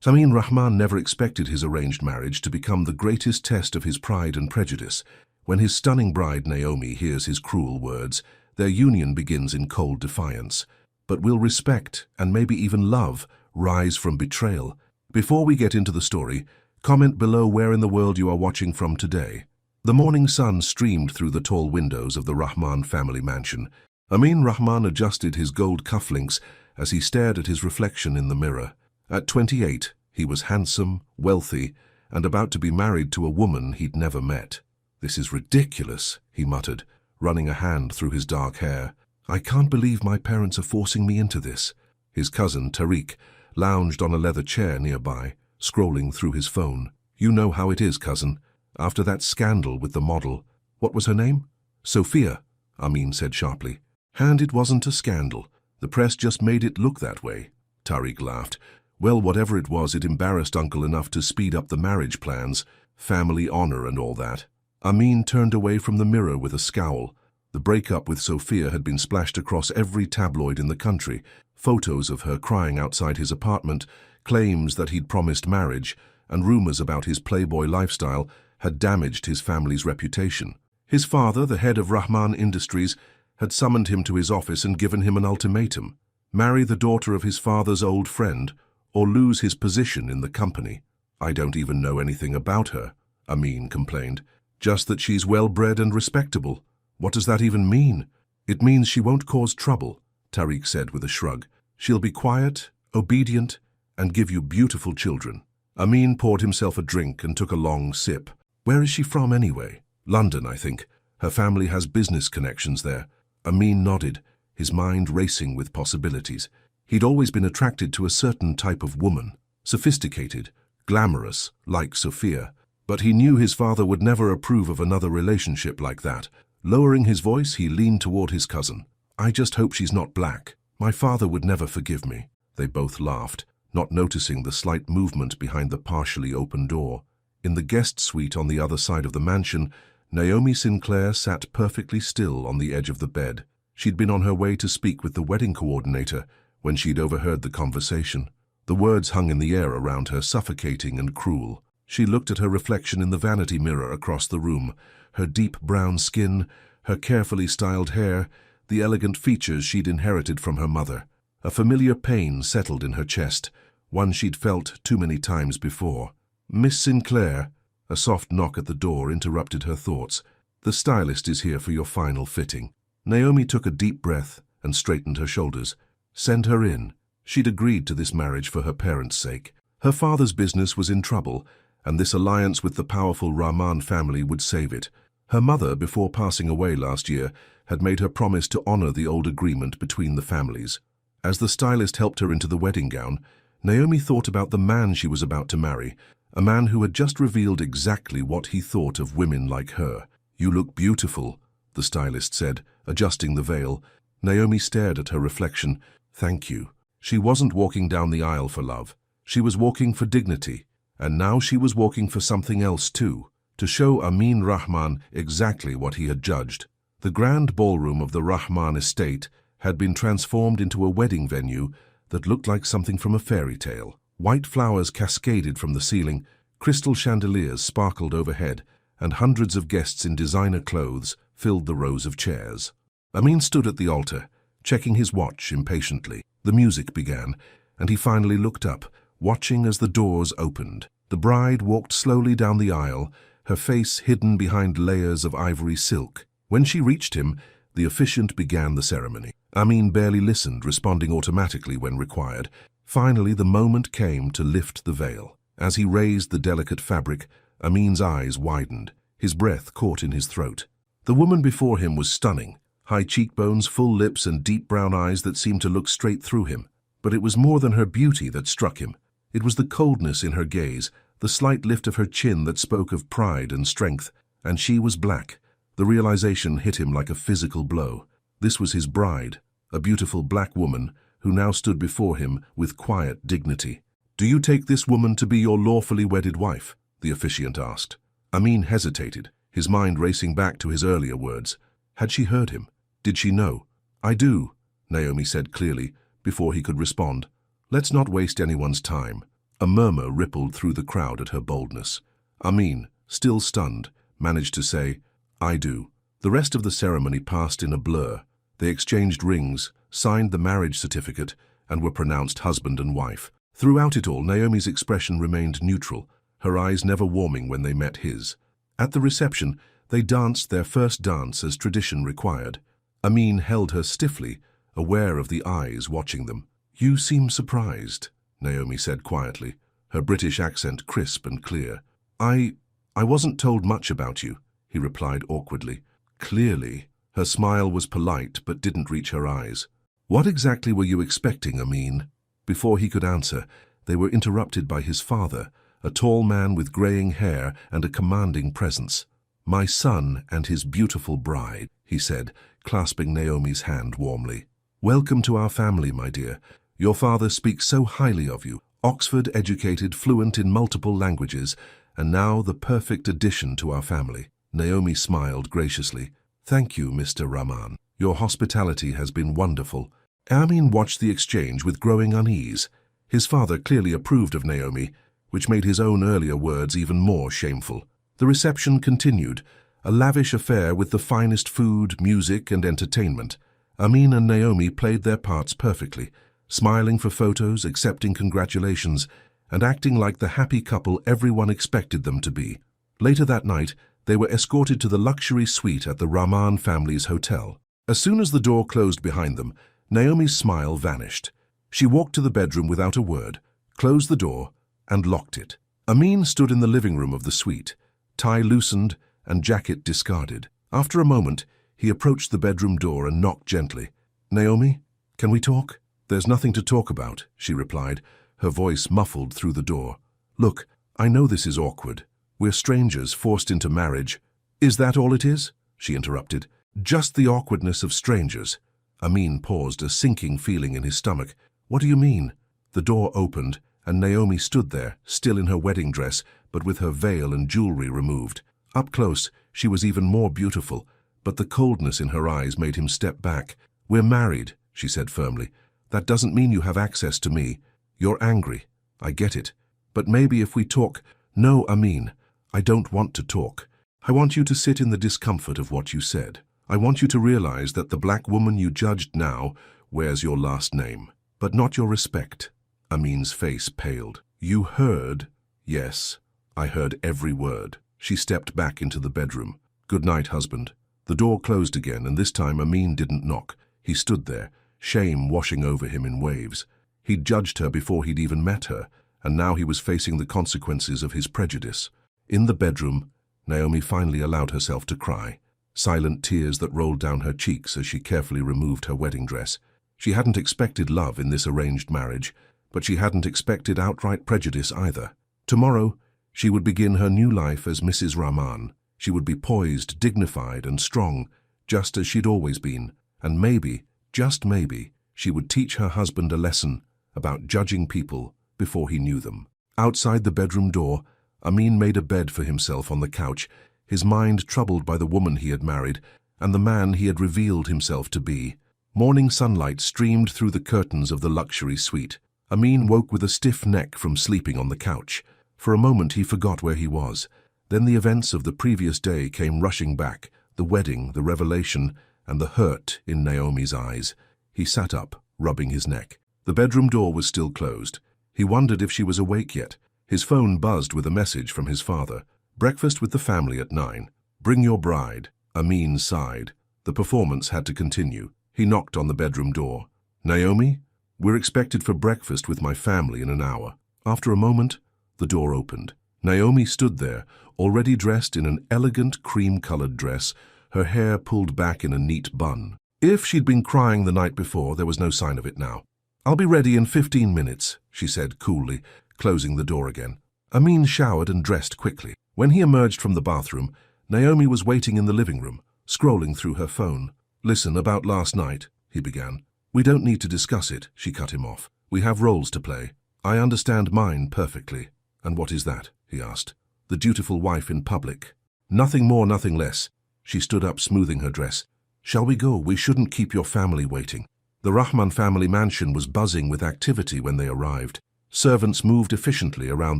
Samin Rahman never expected his arranged marriage to become the greatest test of his pride and prejudice. When his stunning bride Naomi hears his cruel words, their union begins in cold defiance. But will respect, and maybe even love, rise from betrayal? Before we get into the story, comment below where in the world you are watching from today. The morning sun streamed through the tall windows of the Rahman family mansion. Amin Rahman adjusted his gold cufflinks as he stared at his reflection in the mirror. At 28, he was handsome, wealthy, and about to be married to a woman he'd never met. "This is ridiculous," he muttered, running a hand through his dark hair. "I can't believe my parents are forcing me into this." His cousin, Tariq, lounged on a leather chair nearby, scrolling through his phone. "You know how it is, cousin. After that scandal with the model—" "What was her name?" "Sophia," Amin said sharply. "And it wasn't a scandal. The press just made it look that way." Tariq laughed. "Well, whatever it was, it embarrassed Uncle enough to speed up the marriage plans, family honor and all that." Amin turned away from the mirror with a scowl. The breakup with Sophia had been splashed across every tabloid in the country. Photos of her crying outside his apartment, claims that he'd promised marriage, and rumors about his playboy lifestyle had damaged his family's reputation. His father, the head of Rahman Industries, had summoned him to his office and given him an ultimatum: marry the daughter of his father's old friend, or lose his position in the company. "I don't even know anything about her," Amin complained. "Just that she's well-bred and respectable." "What does that even mean?" "It means she won't cause trouble," Tariq said with a shrug. "She'll be quiet, obedient, and give you beautiful children." Amin poured himself a drink and took a long sip. "Where is she from anyway?" "London, I think. Her family has business connections there." Amin nodded, his mind racing with possibilities. He'd always been attracted to a certain type of woman, sophisticated, glamorous, like Sophia. But he knew his father would never approve of another relationship like that. Lowering his voice, he leaned toward his cousin. "I just hope she's not black. My father would never forgive me." They both laughed, not noticing the slight movement behind the partially open door. In the guest suite on the other side of the mansion, Naomi Sinclair sat perfectly still on the edge of the bed. She'd been on her way to speak with the wedding coordinator when she'd overheard the conversation. The words hung in the air around her, suffocating and cruel. She looked at her reflection in the vanity mirror across the room, her deep brown skin, her carefully styled hair, the elegant features she'd inherited from her mother. A familiar pain settled in her chest, one she'd felt too many times before. "Miss Sinclair," a soft knock at the door interrupted her thoughts. "The stylist is here for your final fitting." Naomi took a deep breath and straightened her shoulders. "Send her in." She'd agreed to this marriage for her parents' sake. Her father's business was in trouble, and this alliance with the powerful Rahman family would save it. Her mother, before passing away last year, had made her promise to honor the old agreement between the families. As the stylist helped her into the wedding gown, Naomi thought about the man she was about to marry, a man who had just revealed exactly what he thought of women like her. "You look beautiful," the stylist said, adjusting the veil. Naomi stared at her reflection. "Thank you." She wasn't walking down the aisle for love. She was walking for dignity. And now she was walking for something else too, to show Amin Rahman exactly what he had judged. The grand ballroom of the Rahman estate had been transformed into a wedding venue that looked like something from a fairy tale. White flowers cascaded from the ceiling, crystal chandeliers sparkled overhead, and hundreds of guests in designer clothes filled the rows of chairs. Amin stood at the altar, checking his watch impatiently. The music began, and he finally looked up, watching as the doors opened. The bride walked slowly down the aisle, her face hidden behind layers of ivory silk. When she reached him, the officiant began the ceremony. Amin barely listened, responding automatically when required. Finally, the moment came to lift the veil. As he raised the delicate fabric, Amin's eyes widened, his breath caught in his throat. The woman before him was stunning, high cheekbones, full lips, and deep brown eyes that seemed to look straight through him. But it was more than her beauty that struck him. It was the coldness in her gaze, the slight lift of her chin that spoke of pride and strength. And she was black. The realization hit him like a physical blow. This was his bride, a beautiful black woman who now stood before him with quiet dignity. "Do you take this woman to be your lawfully wedded wife?" the officiant asked. Amin hesitated, his mind racing back to his earlier words. Had she heard him? Did she know? "I do," Naomi said clearly, before he could respond. "Let's not waste anyone's time." A murmur rippled through the crowd at her boldness. Amin, still stunned, managed to say, "I do." The rest of the ceremony passed in a blur. They exchanged rings, signed the marriage certificate, and were pronounced husband and wife. Throughout it all, Naomi's expression remained neutral, her eyes never warming when they met his. At the reception, they danced their first dance as tradition required. Amin held her stiffly, aware of the eyes watching them. "You seem surprised," Naomi said quietly, her British accent crisp and clear. I wasn't told much about you," he replied awkwardly. "Clearly." Her smile was polite but didn't reach her eyes. "What exactly were you expecting, Amin?" Before he could answer, they were interrupted by his father, a tall man with graying hair and a commanding presence. "My son and his beautiful bride," he said, clasping Naomi's hand warmly. "Welcome to our family, my dear. Your father speaks so highly of you, Oxford-educated, fluent in multiple languages, and now the perfect addition to our family." Naomi smiled graciously. "Thank you, Mr. Rahman. Your hospitality has been wonderful." Amin watched the exchange with growing unease. His father clearly approved of Naomi, which made his own earlier words even more shameful. The reception continued, a lavish affair with the finest food, music, and entertainment. Amin and Naomi played their parts perfectly, smiling for photos, accepting congratulations, and acting like the happy couple everyone expected them to be. Later that night, they were escorted to the luxury suite at the Rahman family's hotel. As soon as the door closed behind them, Naomi's smile vanished. She walked to the bedroom without a word, closed the door, and locked it. Amin stood in the living room of the suite, tie loosened and jacket discarded. After a moment, he approached the bedroom door and knocked gently. "Naomi, can we talk?" "There's nothing to talk about," she replied, her voice muffled through the door. "Look, I know this is awkward. We're strangers forced into marriage." "Is that all it is?" she interrupted. "Just the awkwardness of strangers." Amin paused, a sinking feeling in his stomach. "What do you mean?" The door opened, and Naomi stood there, still in her wedding dress, but with her veil and jewelry removed. Up close, she was even more beautiful, but the coldness in her eyes made him step back. "We're married," she said firmly. "That doesn't mean you have access to me. You're angry. I get it. But maybe if we talk—" "No, Amin, I don't want to talk. I want you to sit in the discomfort of what you said. I want you to realize that the black woman you judged now wears your last name, but not your respect." Amin's face paled. "You heard?" "Yes, I heard every word." She stepped back into the bedroom. "Good night, husband." The door closed again, and this time Amin didn't knock. He stood there, shame washing over him in waves. He'd judged her before he'd even met her, and now he was facing the consequences of his prejudice. In the bedroom, Naomi finally allowed herself to cry, silent tears that rolled down her cheeks as she carefully removed her wedding dress. She hadn't expected love in this arranged marriage, but she hadn't expected outright prejudice either. Tomorrow, she would begin her new life as Mrs. Rahman. She would be poised, dignified, and strong, just as she'd always been. And maybe, just maybe, she would teach her husband a lesson about judging people before he knew them. Outside the bedroom door, Amin made a bed for himself on the couch, his mind troubled by the woman he had married and the man he had revealed himself to be. Morning sunlight streamed through the curtains of the luxury suite. Amin woke with a stiff neck from sleeping on the couch. For a moment he forgot where he was. Then the events of the previous day came rushing back, the wedding, the revelation, and the hurt in Naomi's eyes. He sat up, rubbing his neck. The bedroom door was still closed. He wondered if she was awake yet. His phone buzzed with a message from his father. "Breakfast with the family at 9. Bring your bride." Amin sighed. The performance had to continue. He knocked on the bedroom door. "Naomi, we're expected for breakfast with my family in an hour." After a moment, the door opened. Naomi stood there, already dressed in an elegant cream-colored dress, her hair pulled back in a neat bun. If she'd been crying the night before, there was no sign of it now. "I'll be ready in 15 minutes, she said coolly, closing the door again. Amin showered and dressed quickly. When he emerged from the bathroom, Naomi was waiting in the living room, scrolling through her phone. "Listen, about last night," he began. "We don't need to discuss it," she cut him off. "We have roles to play. I understand mine perfectly." "And what is that?" he asked. "The dutiful wife in public." "Nothing more, nothing less." She stood up, smoothing her dress. "Shall we go? We shouldn't keep your family waiting." The Rahman family mansion was buzzing with activity when they arrived. Servants moved efficiently around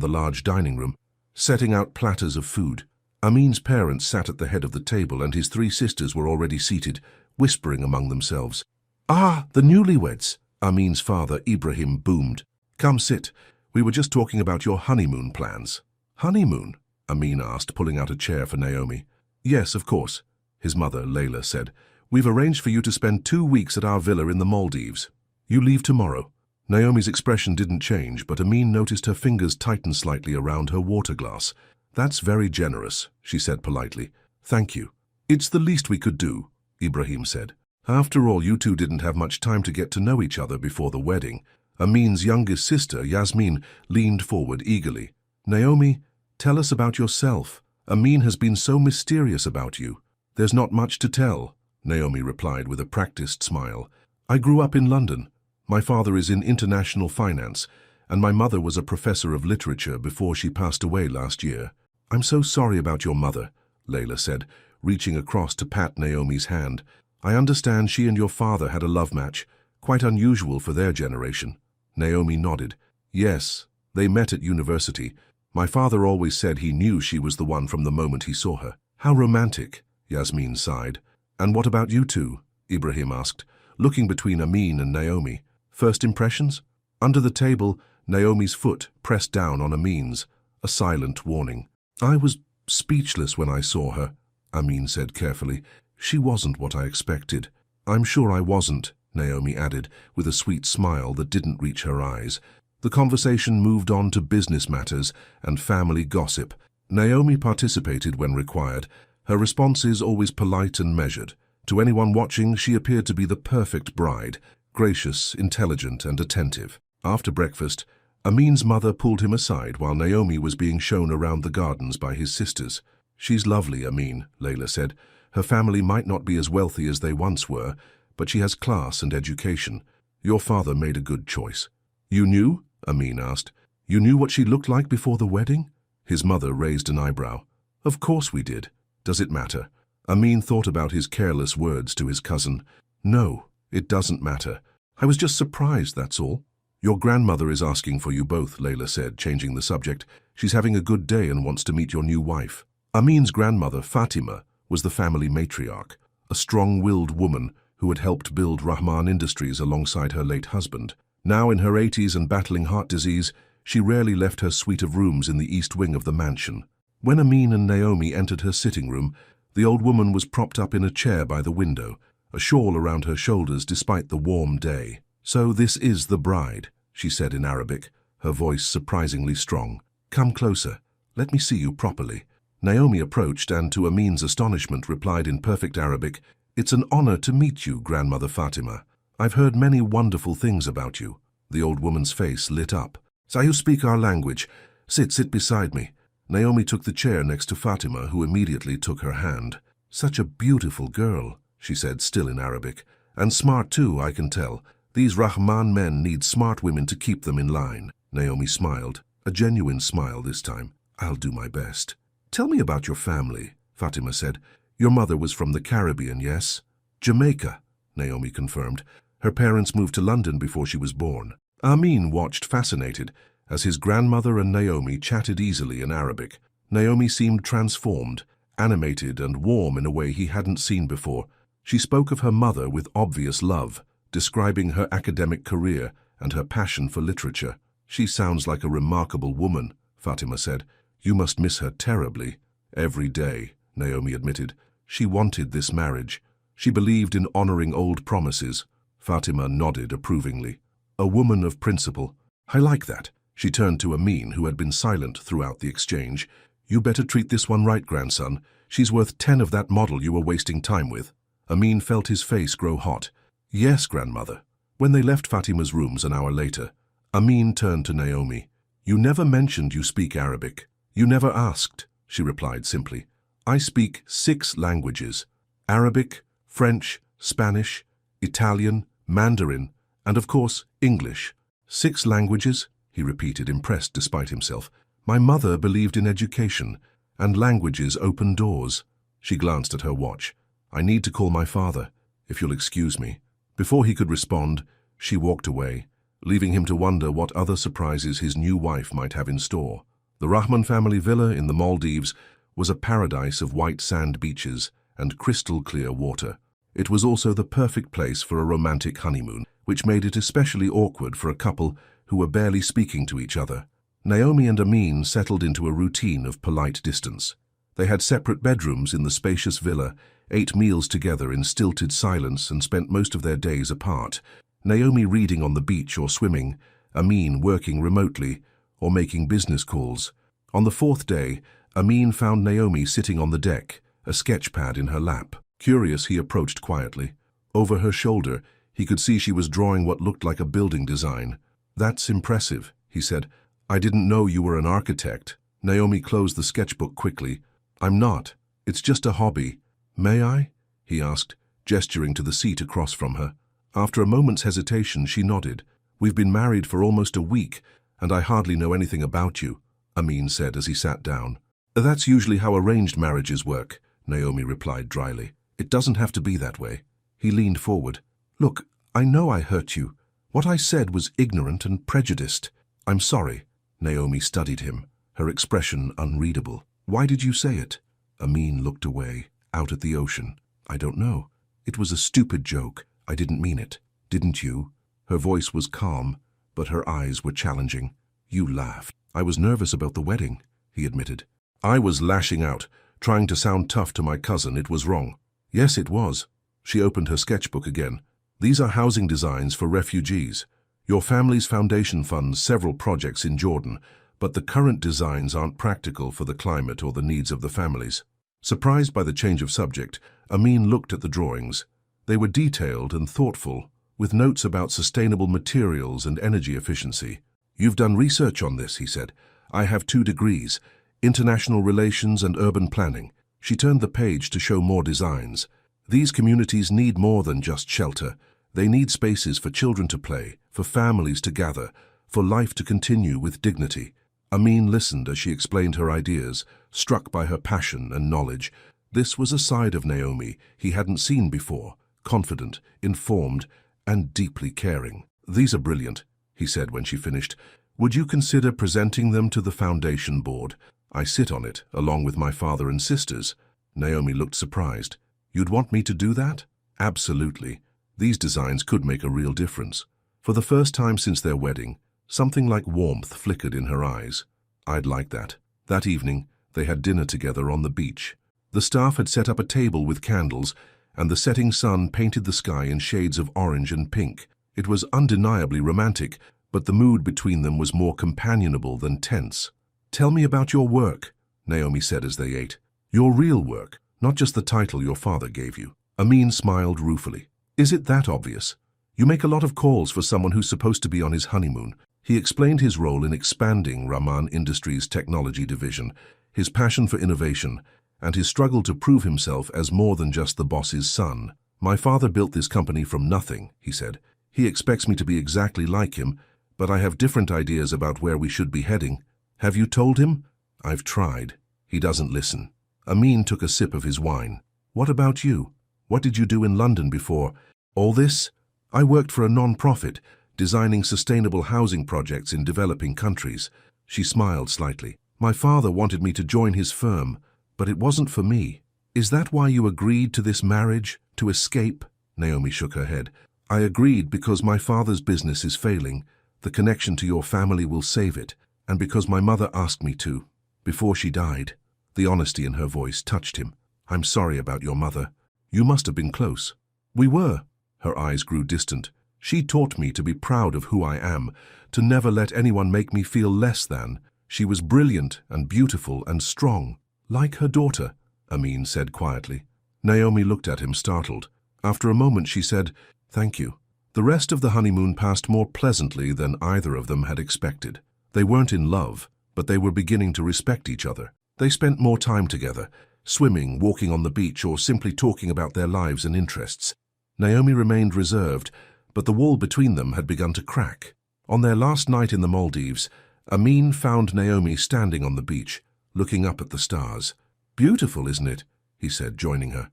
the large dining room, setting out platters of food. Amin's parents sat at the head of the table and his three sisters were already seated, whispering among themselves. "Ah, the newlyweds!" Amin's father, Ibrahim, boomed. "Come sit. We were just talking about your honeymoon plans." "Honeymoon?" Amin asked, pulling out a chair for Naomi. "Yes, of course," his mother, Layla, said. "We've arranged for you to spend 2 weeks at our villa in the Maldives. You leave tomorrow." Naomi's expression didn't change, but Amin noticed her fingers tighten slightly around her water glass. "That's very generous," she said politely. "Thank you." "It's the least we could do," Ibrahim said. "After all, you two didn't have much time to get to know each other before the wedding." Amin's youngest sister, Yasmin, leaned forward eagerly. "Naomi, tell us about yourself. Amin has been so mysterious about you." "There's not much to tell," Naomi replied with a practiced smile. "I grew up in London. My father is in international finance, and my mother was a professor of literature before she passed away last year." "I'm so sorry about your mother," Layla said, reaching across to pat Naomi's hand. "I understand she and your father had a love match, quite unusual for their generation." Naomi nodded. "Yes, they met at university. My father always said he knew she was the one from the moment he saw her." "How romantic," Yasmin sighed. "And what about you two?" Ibrahim asked, looking between Amin and Naomi. "First impressions?" Under the table, Naomi's foot pressed down on Amin's, a silent warning. "I was speechless when I saw her," Amin said carefully. "She wasn't what I expected." "I'm sure I wasn't," Naomi added, with a sweet smile that didn't reach her eyes. The conversation moved on to business matters and family gossip. Naomi participated when required, her responses always polite and measured. To anyone watching, she appeared to be the perfect bride, gracious, intelligent, and attentive. After breakfast, Amin's mother pulled him aside while Naomi was being shown around the gardens by his sisters. "She's lovely, Amin," Layla said. "Her family might not be as wealthy as they once were, but she has class and education. Your father made a good choice." "You knew?" Amin asked. "You knew what she looked like before the wedding?" His mother raised an eyebrow. "Of course we did. Does it matter?" Amin thought about his careless words to his cousin. "No, it doesn't matter. I was just surprised, that's all." "Your grandmother is asking for you both," Layla said, changing the subject. "She's having a good day and wants to meet your new wife." Amin's grandmother, Fatima, was the family matriarch, a strong-willed woman who had helped build Rahman Industries alongside her late husband. Now in her 80s and battling heart disease, she rarely left her suite of rooms in the east wing of the mansion. When Amin and Naomi entered her sitting room, the old woman was propped up in a chair by the window, a shawl around her shoulders despite the warm day. "So this is the bride," she said in Arabic, her voice surprisingly strong. "Come closer. Let me see you properly." Naomi approached and, to Amin's astonishment, replied in perfect Arabic, "It's an honor to meet you, Grandmother Fatima. I've heard many wonderful things about you." The old woman's face lit up. "So you speak our language. Sit beside me." Naomi took the chair next to Fatima, who immediately took her hand. "Such a beautiful girl," she said, still in Arabic. "And smart too, I can tell. These Rahman men need smart women to keep them in line." Naomi smiled, a genuine smile this time. "I'll do my best." "Tell me about your family," Fatima said. "Your mother was from the Caribbean, yes?" "Jamaica," Naomi confirmed. "Her parents moved to London before she was born." Amin watched fascinated as his grandmother and Naomi chatted easily in Arabic. Naomi seemed transformed, animated and warm in a way he hadn't seen before. She spoke of her mother with obvious love, describing her academic career and her passion for literature. "She sounds like a remarkable woman," Fatima said. "You must miss her terribly." "Every day," Naomi admitted. "She wanted this marriage. She believed in honoring old promises." Fatima nodded approvingly. "A woman of principle. I like that." She turned to Amin, who had been silent throughout the exchange. "You better treat this one right, grandson. She's worth 10 of that model you were wasting time with." Amin felt his face grow hot. "Yes, grandmother." When they left Fatima's rooms an hour later, Amin turned to Naomi. "You never mentioned you speak Arabic." "You never asked," she replied simply. "I speak 6 languages: Arabic, French, Spanish, Italian, Mandarin, and of course, English." "6 languages?" he repeated, impressed despite himself. "My mother believed in education, and languages open doors." She glanced at her watch. "I need to call my father, if you'll excuse me." Before he could respond, she walked away, leaving him to wonder what other surprises his new wife might have in store. The Rahman family villa in the Maldives was a paradise of white sand beaches and crystal-clear water. It was also the perfect place for a romantic honeymoon, which made it especially awkward for a couple who were barely speaking to each other. Naomi and Amin settled into a routine of polite distance. They had separate bedrooms in the spacious villa, ate meals together in stilted silence, and spent most of their days apart. Naomi reading on the beach or swimming, Amin working remotely or making business calls. On the fourth day, Amin found Naomi sitting on the deck, a sketch pad in her lap. Curious, he approached quietly. Over her shoulder, he could see she was drawing what looked like a building design. "That's impressive," he said. "I didn't know you were an architect." Naomi closed the sketchbook quickly. "I'm not. It's just a hobby." "May I?" he asked, gesturing to the seat across from her. After a moment's hesitation, she nodded. "We've been married for almost a week, and I hardly know anything about you," Amin said as he sat down. "That's usually how arranged marriages work," Naomi replied dryly. "It doesn't have to be that way." He leaned forward. "Look, I know I hurt you. What I said was ignorant and prejudiced. I'm sorry." Naomi studied him, her expression unreadable. "Why did you say it?" Amin looked away, out at the ocean. "I don't know. It was a stupid joke. I didn't mean it. Didn't you?" Her voice was calm, but her eyes were challenging. "You laughed." "I was nervous about the wedding," he admitted. "I was lashing out, trying to sound tough to my cousin. It was wrong." "Yes, it was." She opened her sketchbook again. "These are housing designs for refugees. Your family's foundation funds several projects in Jordan, but the current designs aren't practical for the climate or the needs of the families." Surprised by the change of subject, Amin looked at the drawings. They were detailed and thoughtful, with notes about sustainable materials and energy efficiency. "You've done research on this," he said. "I have 2 degrees, international relations and urban planning." She turned the page to show more designs. "These communities need more than just shelter. They need spaces for children to play, for families to gather, for life to continue with dignity." Amin listened as she explained her ideas, struck by her passion and knowledge. This was a side of Naomi he hadn't seen before, confident, informed, and deeply caring. "These are brilliant," he said when she finished. "Would you consider presenting them to the foundation board? I sit on it, along with my father and sisters." Naomi looked surprised. "You'd want me to do that?" "Absolutely. These designs could make a real difference." For the first time since their wedding, something like warmth flickered in her eyes. "I'd like that." That evening, they had dinner together on the beach. The staff had set up a table with candles, and the setting sun painted the sky in shades of orange and pink. It was undeniably romantic, but the mood between them was more companionable than tense. "Tell me about your work," Naomi said as they ate. "Your real work, not just the title your father gave you." Amin smiled ruefully. "Is it that obvious? You make a lot of calls for someone who's supposed to be on his honeymoon." He explained his role in expanding Rahman Industries' technology division, his passion for innovation, and his struggle to prove himself as more than just the boss's son. "My father built this company from nothing," he said. "He expects me to be exactly like him, but I have different ideas about where we should be heading." "Have you told him?" "I've tried. He doesn't listen." Amin took a sip of his wine. "What about you? What did you do in London before all this?" "I worked for a non-profit, designing sustainable housing projects in developing countries." She smiled slightly. "My father wanted me to join his firm, but it wasn't for me." "Is that why you agreed to this marriage, to escape?" Naomi shook her head. "I agreed because my father's business is failing. The connection to your family will save it, and because my mother asked me to, before she died." The honesty in her voice touched him. "I'm sorry about your mother. You must have been close." "We were." Her eyes grew distant. "She taught me to be proud of who I am, to never let anyone make me feel less than. She was brilliant and beautiful and strong, like her daughter," Amin said quietly. Naomi looked at him, startled. After a moment she said, "Thank you." The rest of the honeymoon passed more pleasantly than either of them had expected. They weren't in love, but they were beginning to respect each other. They spent more time together, swimming, walking on the beach, or simply talking about their lives and interests. Naomi remained reserved, but the wall between them had begun to crack. On their last night in the Maldives, Amin found Naomi standing on the beach, looking up at the stars. "Beautiful, isn't it?" he said, joining her.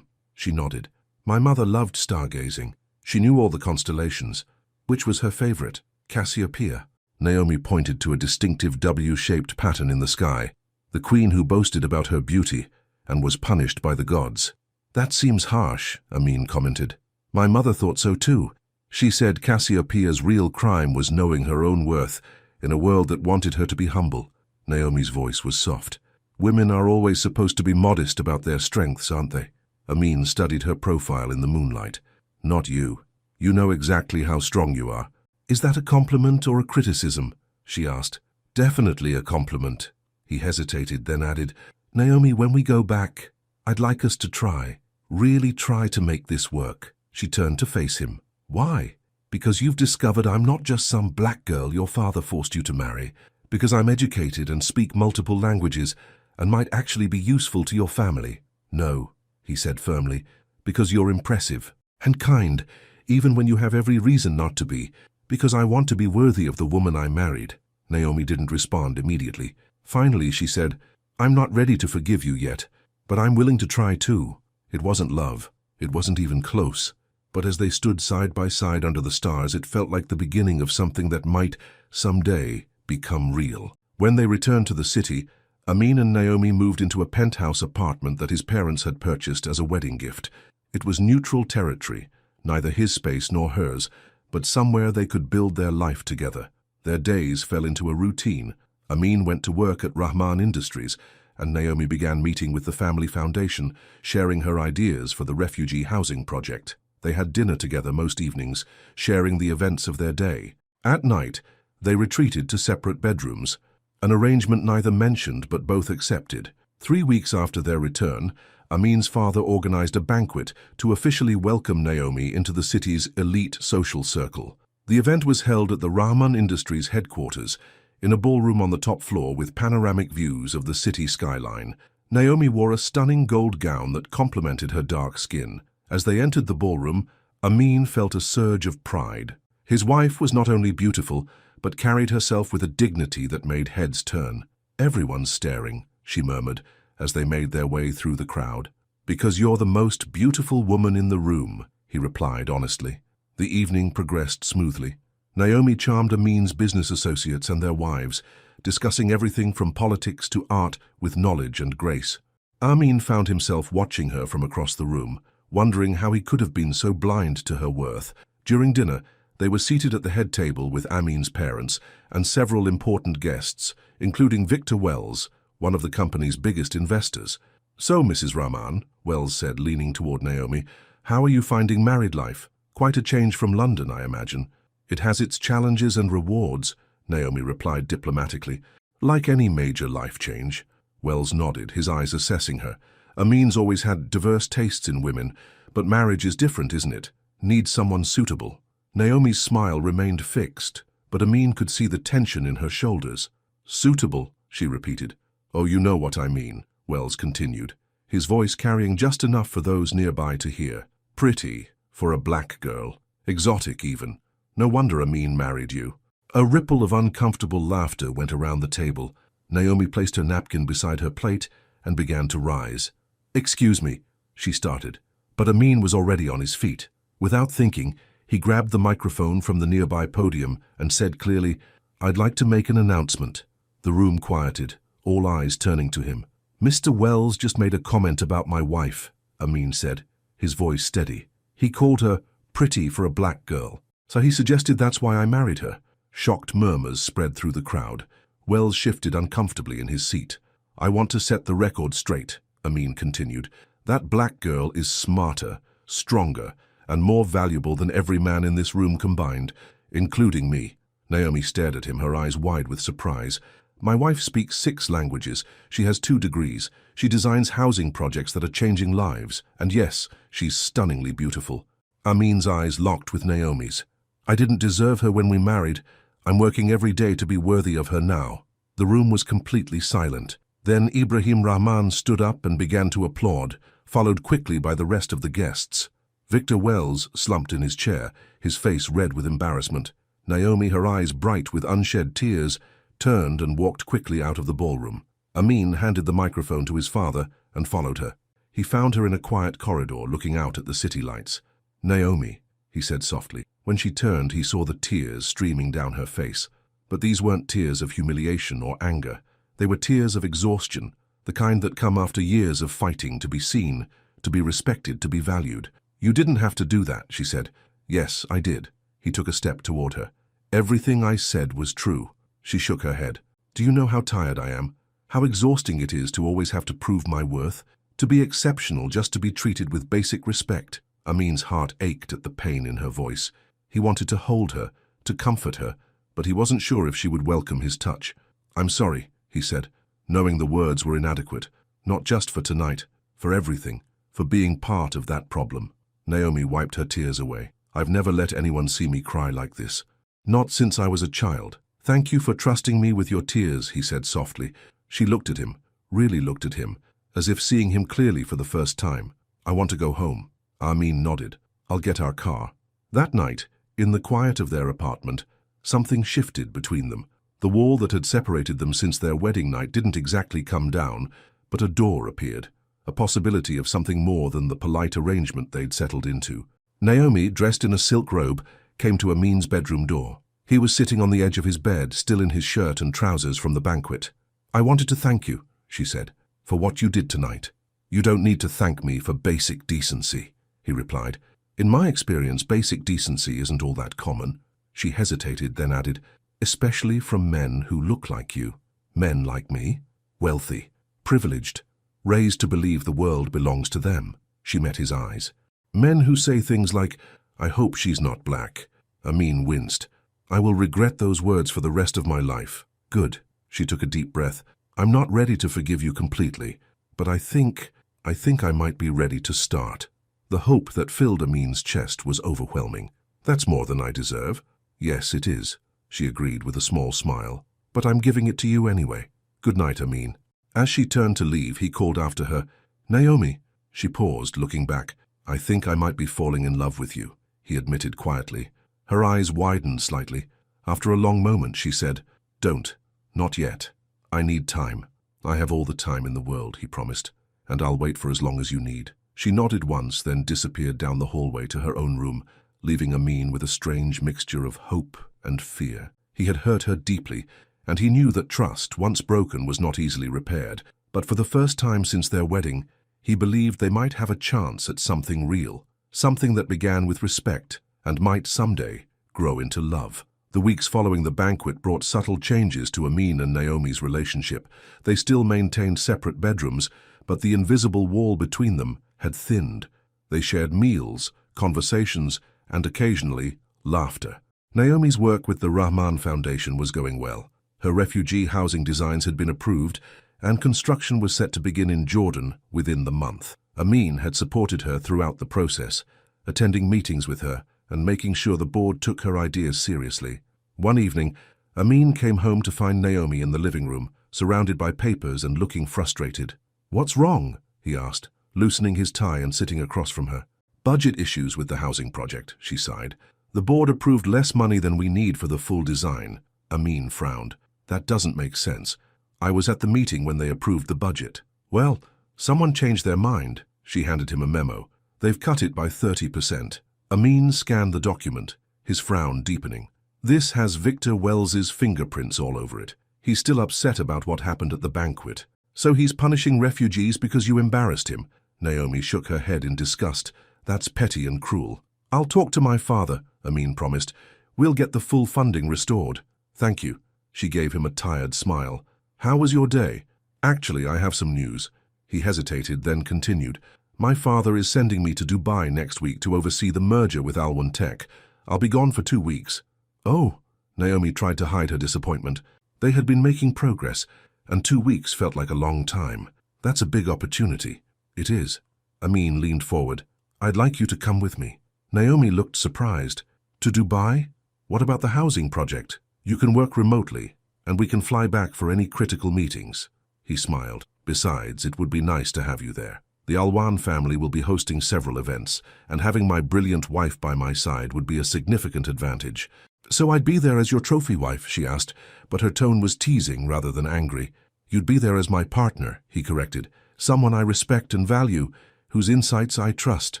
She nodded. "My mother loved stargazing. She knew all the constellations." Which was her favorite? Cassiopeia. Naomi pointed to a distinctive W-shaped pattern in the sky, the queen who boasted about her beauty and was punished by the gods. That seems harsh, Amin commented. My mother thought so too. She said Cassiopeia's real crime was knowing her own worth in a world that wanted her to be humble. Naomi's voice was soft. Women are always supposed to be modest about their strengths, aren't they? Amin studied her profile in the moonlight. Not you. You know exactly how strong you are. Is that a compliment or a criticism? She asked. Definitely a compliment. He hesitated, then added, Naomi, when we go back, I'd like us to try, really try to make this work. She turned to face him. Why? Because you've discovered I'm not just some black girl your father forced you to marry. Because I'm educated and speak multiple languages and might actually be useful to your family. No, he said firmly, because you're impressive and kind, even when you have every reason not to be. Because I want to be worthy of the woman I married. Naomi didn't respond immediately. Finally, she said, I'm not ready to forgive you yet, but I'm willing to try too. It wasn't love. It wasn't even close. But as they stood side by side under the stars, it felt like the beginning of something that might, someday, become real. When they returned to the city, Amin and Naomi moved into a penthouse apartment that his parents had purchased as a wedding gift. It was neutral territory, neither his space nor hers, but somewhere they could build their life together. Their days fell into a routine. Amin went to work at Rahman Industries, and Naomi began meeting with the family foundation, sharing her ideas for the refugee housing project. They had dinner together most evenings, sharing the events of their day. At night, they retreated to separate bedrooms, an arrangement neither mentioned but both accepted. 3 weeks after their return, Amin's father organized a banquet to officially welcome Naomi into the city's elite social circle. The event was held at the Rahman Industries headquarters, in a ballroom on the top floor with panoramic views of the city skyline. Naomi wore a stunning gold gown that complemented her dark skin. As they entered the ballroom, Amin felt a surge of pride. His wife was not only beautiful, but carried herself with a dignity that made heads turn. Everyone's staring, she murmured, as they made their way through the crowd. Because you're the most beautiful woman in the room, he replied honestly. The evening progressed smoothly. Naomi charmed Amin's business associates and their wives, discussing everything from politics to art with knowledge and grace. Amin found himself watching her from across the room, wondering how he could have been so blind to her worth. During dinner, they were seated at the head table with Amin's parents and several important guests, including Victor Wells, one of the company's biggest investors. So, Mrs. Rahman, Wells said, leaning toward Naomi, how are you finding married life? Quite a change from London, I imagine. It has its challenges and rewards, Naomi replied diplomatically. Like any major life change. Wells nodded, his eyes assessing her. Amin's always had diverse tastes in women, but marriage is different, isn't it? Needs someone suitable. Naomi's smile remained fixed, but Amin could see the tension in her shoulders. Suitable, she repeated. Oh, you know what I mean, Wells continued, his voice carrying just enough for those nearby to hear. Pretty, for a black girl. Exotic, even. No wonder Amin married you. A ripple of uncomfortable laughter went around the table. Naomi placed her napkin beside her plate and began to rise. Excuse me, she started, but Amin was already on his feet. Without thinking, he grabbed the microphone from the nearby podium and said clearly, I'd like to make an announcement. The room quieted, all eyes turning to him. Mr. Wells just made a comment about my wife, Amin said, his voice steady. He called her pretty for a black girl, so he suggested that's why I married her. Shocked murmurs spread through the crowd. Wells shifted uncomfortably in his seat. I want to set the record straight, Amin continued. That black girl is smarter, stronger, and more valuable than every man in this room combined, including me. Naomi stared at him, her eyes wide with surprise. My wife speaks 6 languages. She has 2 degrees. She designs housing projects that are changing lives. And yes, she's stunningly beautiful. Amin's eyes locked with Naomi's. I didn't deserve her when we married. I'm working every day to be worthy of her now. The room was completely silent. Then Ibrahim Rahman stood up and began to applaud, followed quickly by the rest of the guests. Victor Wells slumped in his chair, his face red with embarrassment. Naomi, her eyes bright with unshed tears, turned and walked quickly out of the ballroom. Amin handed the microphone to his father and followed her. He found her in a quiet corridor looking out at the city lights. Naomi, he said softly, When she turned, he saw the tears streaming down her face. But these weren't tears of humiliation or anger. They were tears of exhaustion, the kind that come after years of fighting to be seen, to be respected, to be valued. "You didn't have to do that," she said. "Yes, I did." He took a step toward her. "Everything I said was true." She shook her head. "Do you know how tired I am? How exhausting it is to always have to prove my worth? To be exceptional just to be treated with basic respect." Amin's heart ached at the pain in her voice. He wanted to hold her, to comfort her, but he wasn't sure if she would welcome his touch. "I'm sorry," he said, knowing the words were inadequate, not just for tonight, for everything, for being part of that problem. Naomi wiped her tears away. "I've never let anyone see me cry like this. Not since I was a child. Thank you for trusting me with your tears," he said softly. She looked at him, really looked at him, as if seeing him clearly for the first time. "I want to go home." Amin nodded. "I'll get our car." That night, in the quiet of their apartment, something shifted between them. The wall that had separated them since their wedding night didn't exactly come down, but a door appeared, a possibility of something more than the polite arrangement they'd settled into. Naomi, dressed in a silk robe, came to Amin's bedroom door. He was sitting on the edge of his bed, still in his shirt and trousers from the banquet. "I wanted to thank you," she said, "for what you did tonight." "You don't need to thank me for basic decency," he replied. "In my experience, basic decency isn't all that common." She hesitated, then added, "Especially from men who look like you. Men like me, wealthy, privileged, raised to believe the world belongs to them." She met his eyes. "Men who say things like, 'I hope she's not black.'" Amin winced. "I will regret those words for the rest of my life." "Good." She took a deep breath. "I'm not ready to forgive you completely, but I think I might be ready to start." The hope that filled Amin's chest was overwhelming. "That's more than I deserve." "Yes, it is," she agreed with a small smile. "But I'm giving it to you anyway. Good night, Amin." As she turned to leave, he called after her, "Naomi." She paused, looking back. "I think I might be falling in love with you," he admitted quietly. Her eyes widened slightly. After a long moment, she said, "Don't. Not yet. I need time." "I have all the time in the world," he promised, "and I'll wait for as long as you need." She nodded once, then disappeared down the hallway to her own room, leaving Amin with a strange mixture of hope and fear. He had hurt her deeply, and he knew that trust, once broken, was not easily repaired. But for the first time since their wedding, he believed they might have a chance at something real, something that began with respect and might someday grow into love. The weeks following the banquet brought subtle changes to Amin and Naomi's relationship. They still maintained separate bedrooms, but the invisible wall between them had thinned. They shared meals, conversations, and occasionally, laughter. Naomi's work with the Rahman Foundation was going well. Her refugee housing designs had been approved, and construction was set to begin in Jordan within the month. Amin had supported her throughout the process, attending meetings with her and making sure the board took her ideas seriously. One evening, Amin came home to find Naomi in the living room, surrounded by papers and looking frustrated. "What's wrong?" he asked, loosening his tie and sitting across from her. "Budget issues with the housing project," she sighed. "The board approved less money than we need for the full design." Amin frowned. "That doesn't make sense. I was at the meeting when they approved the budget." "Well, someone changed their mind." She handed him a memo. "They've cut it by 30%. Amin scanned the document, his frown deepening. "This has Victor Wells's fingerprints all over it. He's still upset about what happened at the banquet. So he's punishing refugees because you embarrassed him." Naomi shook her head in disgust. "That's petty and cruel." "I'll talk to my father," Amin promised. "We'll get the full funding restored." "Thank you." She gave him a tired smile. "How was your day?" "Actually, I have some news." He hesitated, then continued. "My father is sending me to Dubai next week to oversee the merger with Alwan Tech. I'll be gone for 2 weeks. "Oh," Naomi tried to hide her disappointment. They had been making progress, and 2 weeks felt like a long time. "That's a big opportunity." "It is." Amin leaned forward. "I'd like you to come with me." Naomi looked surprised. "To Dubai? What about the housing project?" "You can work remotely, and we can fly back for any critical meetings." He smiled. "Besides, it would be nice to have you there. The Alwan family will be hosting several events, and having my brilliant wife by my side would be a significant advantage." "So I'd be there as your trophy wife?" she asked, but her tone was teasing rather than angry. "You'd be there as my partner," he corrected. "Someone I respect and value, whose insights I trust."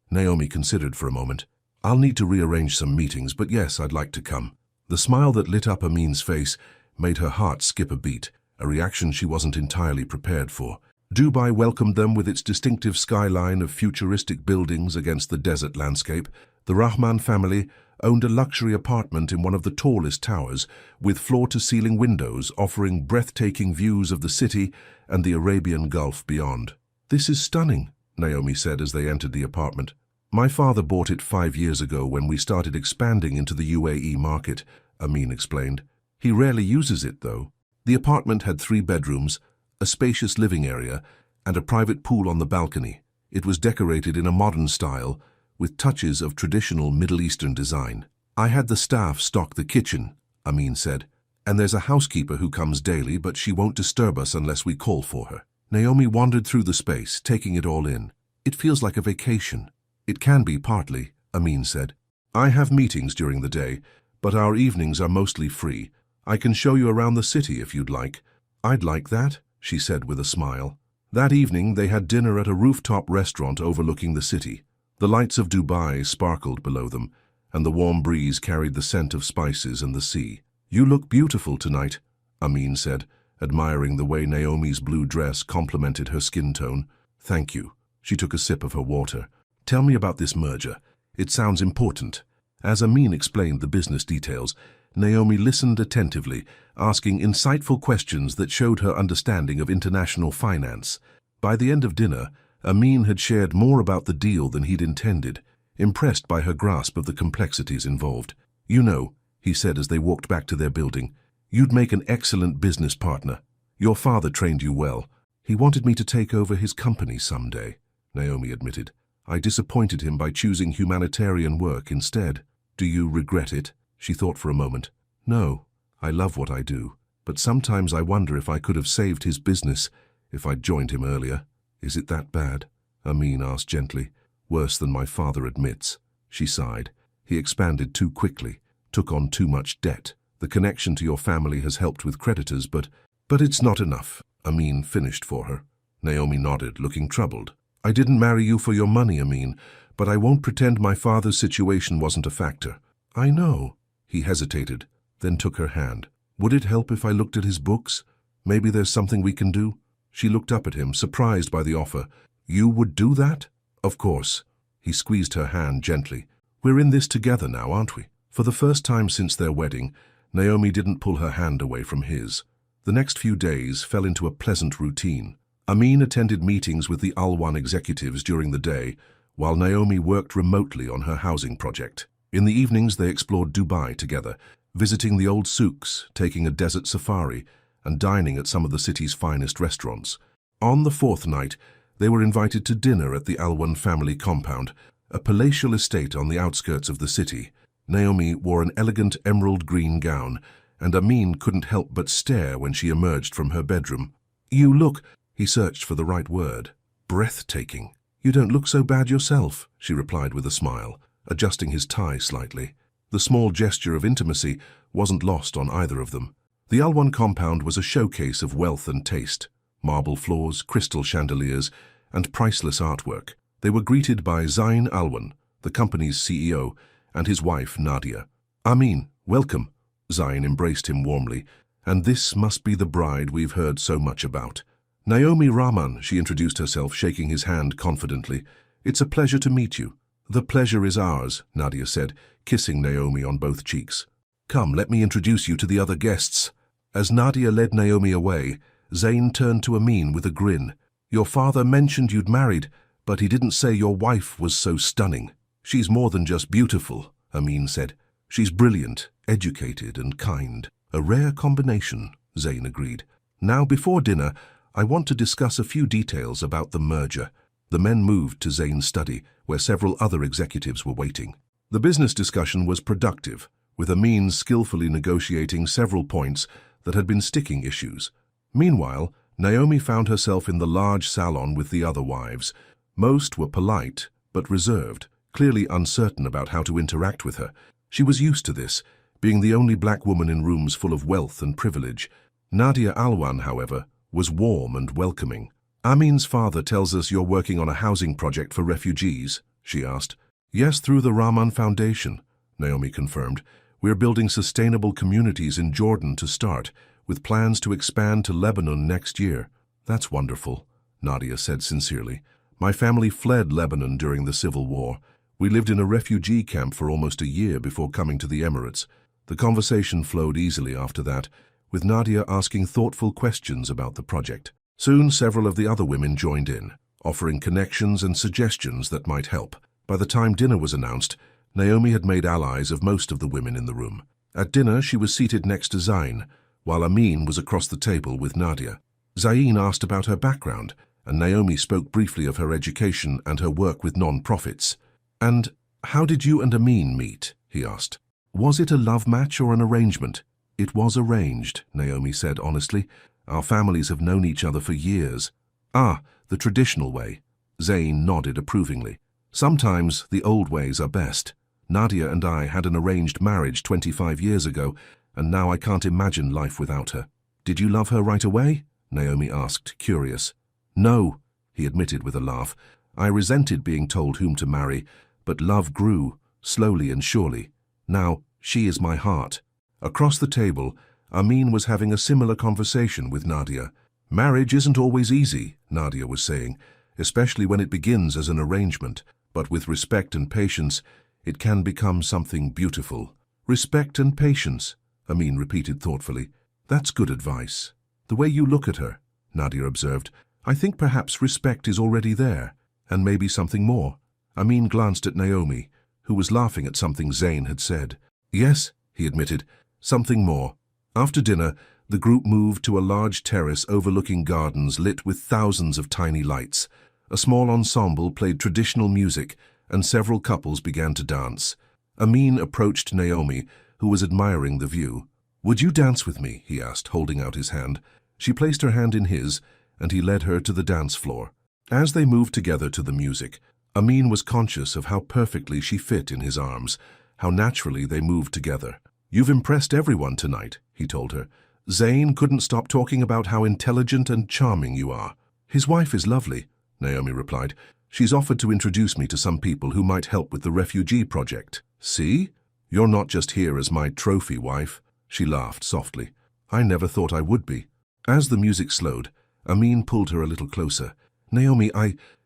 Naomi considered for a moment. I'll need to rearrange some meetings, but yes, I'd like to come. The smile that lit up Amin's face made her heart skip a beat, a reaction she wasn't entirely prepared for. Dubai welcomed them with its distinctive skyline of futuristic buildings against the desert landscape. The Rahman family owned a luxury apartment in one of the tallest towers, with floor-to-ceiling windows offering breathtaking views of the city and the Arabian Gulf beyond. "This is stunning," Naomi said as they entered the apartment. "My father bought it 5 years ago when we started expanding into the UAE market," Amin explained. "He rarely uses it, though." The apartment had 3 bedrooms, a spacious living area, and a private pool on the balcony. It was decorated in a modern style, with touches of traditional Middle Eastern design. "I had the staff stock the kitchen," Amin said, "and there's a housekeeper who comes daily, but she won't disturb us unless we call for her." Naomi wandered through the space, taking it all in. "It feels like a vacation." "It can be partly," Amin said. "I have meetings during the day, but our evenings are mostly free. I can show you around the city if you'd like." "I'd like that," she said with a smile. That evening they had dinner at a rooftop restaurant overlooking the city. The lights of Dubai sparkled below them, and the warm breeze carried the scent of spices and the sea. "You look beautiful tonight," Amin said, admiring the way Naomi's blue dress complemented her skin tone. "Thank you." She took a sip of her water. "Tell me about this merger. It sounds important." As Amin explained the business details, Naomi listened attentively, asking insightful questions that showed her understanding of international finance. By the end of dinner, Amin had shared more about the deal than he'd intended, impressed by her grasp of the complexities involved. "You know," he said as they walked back to their building, "you'd make an excellent business partner. Your father trained you well." "He wanted me to take over his company someday," Naomi admitted. "I disappointed him by choosing humanitarian work instead." "Do you regret it?" She thought for a moment. "No, I love what I do, but sometimes I wonder if I could have saved his business if I'd joined him earlier." "Is it that bad?" Amin asked gently. "Worse than my father admits." She sighed. "He expanded too quickly, took on too much debt. The connection to your family has helped with creditors, but it's not enough," Amin finished for her. Naomi nodded, looking troubled. "I didn't marry you for your money, Amin, but I won't pretend my father's situation wasn't a factor." "I know." He hesitated, then took her hand. "Would it help if I looked at his books? Maybe there's something we can do?" She looked up at him, surprised by the offer. "You would do that?" "Of course." He squeezed her hand gently. "We're in this together now, aren't we?" For the first time since their wedding, Naomi didn't pull her hand away from his. The next few days fell into a pleasant routine. Amin attended meetings with the Al-Wan executives during the day, while Naomi worked remotely on her housing project. In the evenings they explored Dubai together, visiting the old souks, taking a desert safari, and dining at some of the city's finest restaurants. On the 4th night, they were invited to dinner at the Al-Wan family compound, a palatial estate on the outskirts of the city. Naomi wore an elegant emerald green gown, and Amin couldn't help but stare when she emerged from her bedroom. "You look," he searched for the right word, "breathtaking." "You don't look so bad yourself," she replied with a smile, adjusting his tie slightly. The small gesture of intimacy wasn't lost on either of them. The Al-Wan compound was a showcase of wealth and taste. Marble floors, crystal chandeliers, and priceless artwork. They were greeted by Zain Al-Wan, the company's CEO, and his wife Nadia. "Amin, welcome." Zain embraced him warmly. "And this must be the bride we've heard so much about." "Naomi Rahman," she introduced herself, shaking his hand confidently. "It's a pleasure to meet you." "The pleasure is ours," Nadia said, kissing Naomi on both cheeks. "Come, let me introduce you to the other guests." As Nadia led Naomi away, Zain turned to Amin with a grin. "Your father mentioned you'd married, but he didn't say your wife was so stunning." "She's more than just beautiful," Amin said. "She's brilliant, educated, and kind." "A rare combination," Zain agreed. "Now, before dinner, I want to discuss a few details about the merger." The men moved to Zain's study, where several other executives were waiting. The business discussion was productive, with Amin skillfully negotiating several points that had been sticking issues. Meanwhile, Naomi found herself in the large salon with the other wives. Most were polite, but reserved, clearly uncertain about how to interact with her. She was used to this, being the only black woman in rooms full of wealth and privilege. Nadia Al-Wan, however, was warm and welcoming. "Amin's father tells us you're working on a housing project for refugees," she asked. Yes, through the Rahman Foundation, Naomi confirmed. We're building sustainable communities in Jordan to start, with plans to expand to Lebanon next year. That's wonderful, Nadia said sincerely. My family fled Lebanon during the civil war. We lived in a refugee camp for almost a year before coming to the Emirates. The conversation flowed easily after that, with Nadia asking thoughtful questions about the project. Soon, several of the other women joined in, offering connections and suggestions that might help. By the time dinner was announced, Naomi had made allies of most of the women in the room. At dinner, she was seated next to Zain, while Amin was across the table with Nadia. Zain asked about her background, and Naomi spoke briefly of her education and her work with non-profits. "And how did you and Amin meet?" he asked. "Was it a love match or an arrangement?" "It was arranged," Naomi said honestly. "Our families have known each other for years." "Ah, the traditional way." Zain nodded approvingly. "Sometimes the old ways are best. Nadia and I had an arranged marriage 25 years ago, and now I can't imagine life without her." "Did you love her right away?" Naomi asked, curious. "No," he admitted with a laugh. "I resented being told whom to marry, but love grew, slowly and surely. Now, she is my heart." Across the table, Amin was having a similar conversation with Nadia. "Marriage isn't always easy," Nadia was saying, "especially when it begins as an arrangement. But with respect and patience, it can become something beautiful." "Respect and patience," Amin repeated thoughtfully. "That's good advice." "The way you look at her," Nadia observed, "I think perhaps respect is already there, and maybe something more." Amin glanced at Naomi, who was laughing at something Zain had said. "Yes," he admitted, "something more." After dinner, the group moved to a large terrace overlooking gardens lit with thousands of tiny lights. A small ensemble played traditional music, and several couples began to dance. Amin approached Naomi, who was admiring the view. "Would you dance with me?" he asked, holding out his hand. She placed her hand in his, and he led her to the dance floor. As they moved together to the music, Amin was conscious of how perfectly she fit in his arms, how naturally they moved together. "You've impressed everyone tonight," he told her. "Zain couldn't stop talking about how intelligent and charming you are." "His wife is lovely," Naomi replied. "She's offered to introduce me to some people who might help with the refugee project." "See? You're not just here as my trophy wife." She laughed softly. "I never thought I would be." As the music slowed, Amin pulled her a little closer. "Naomi,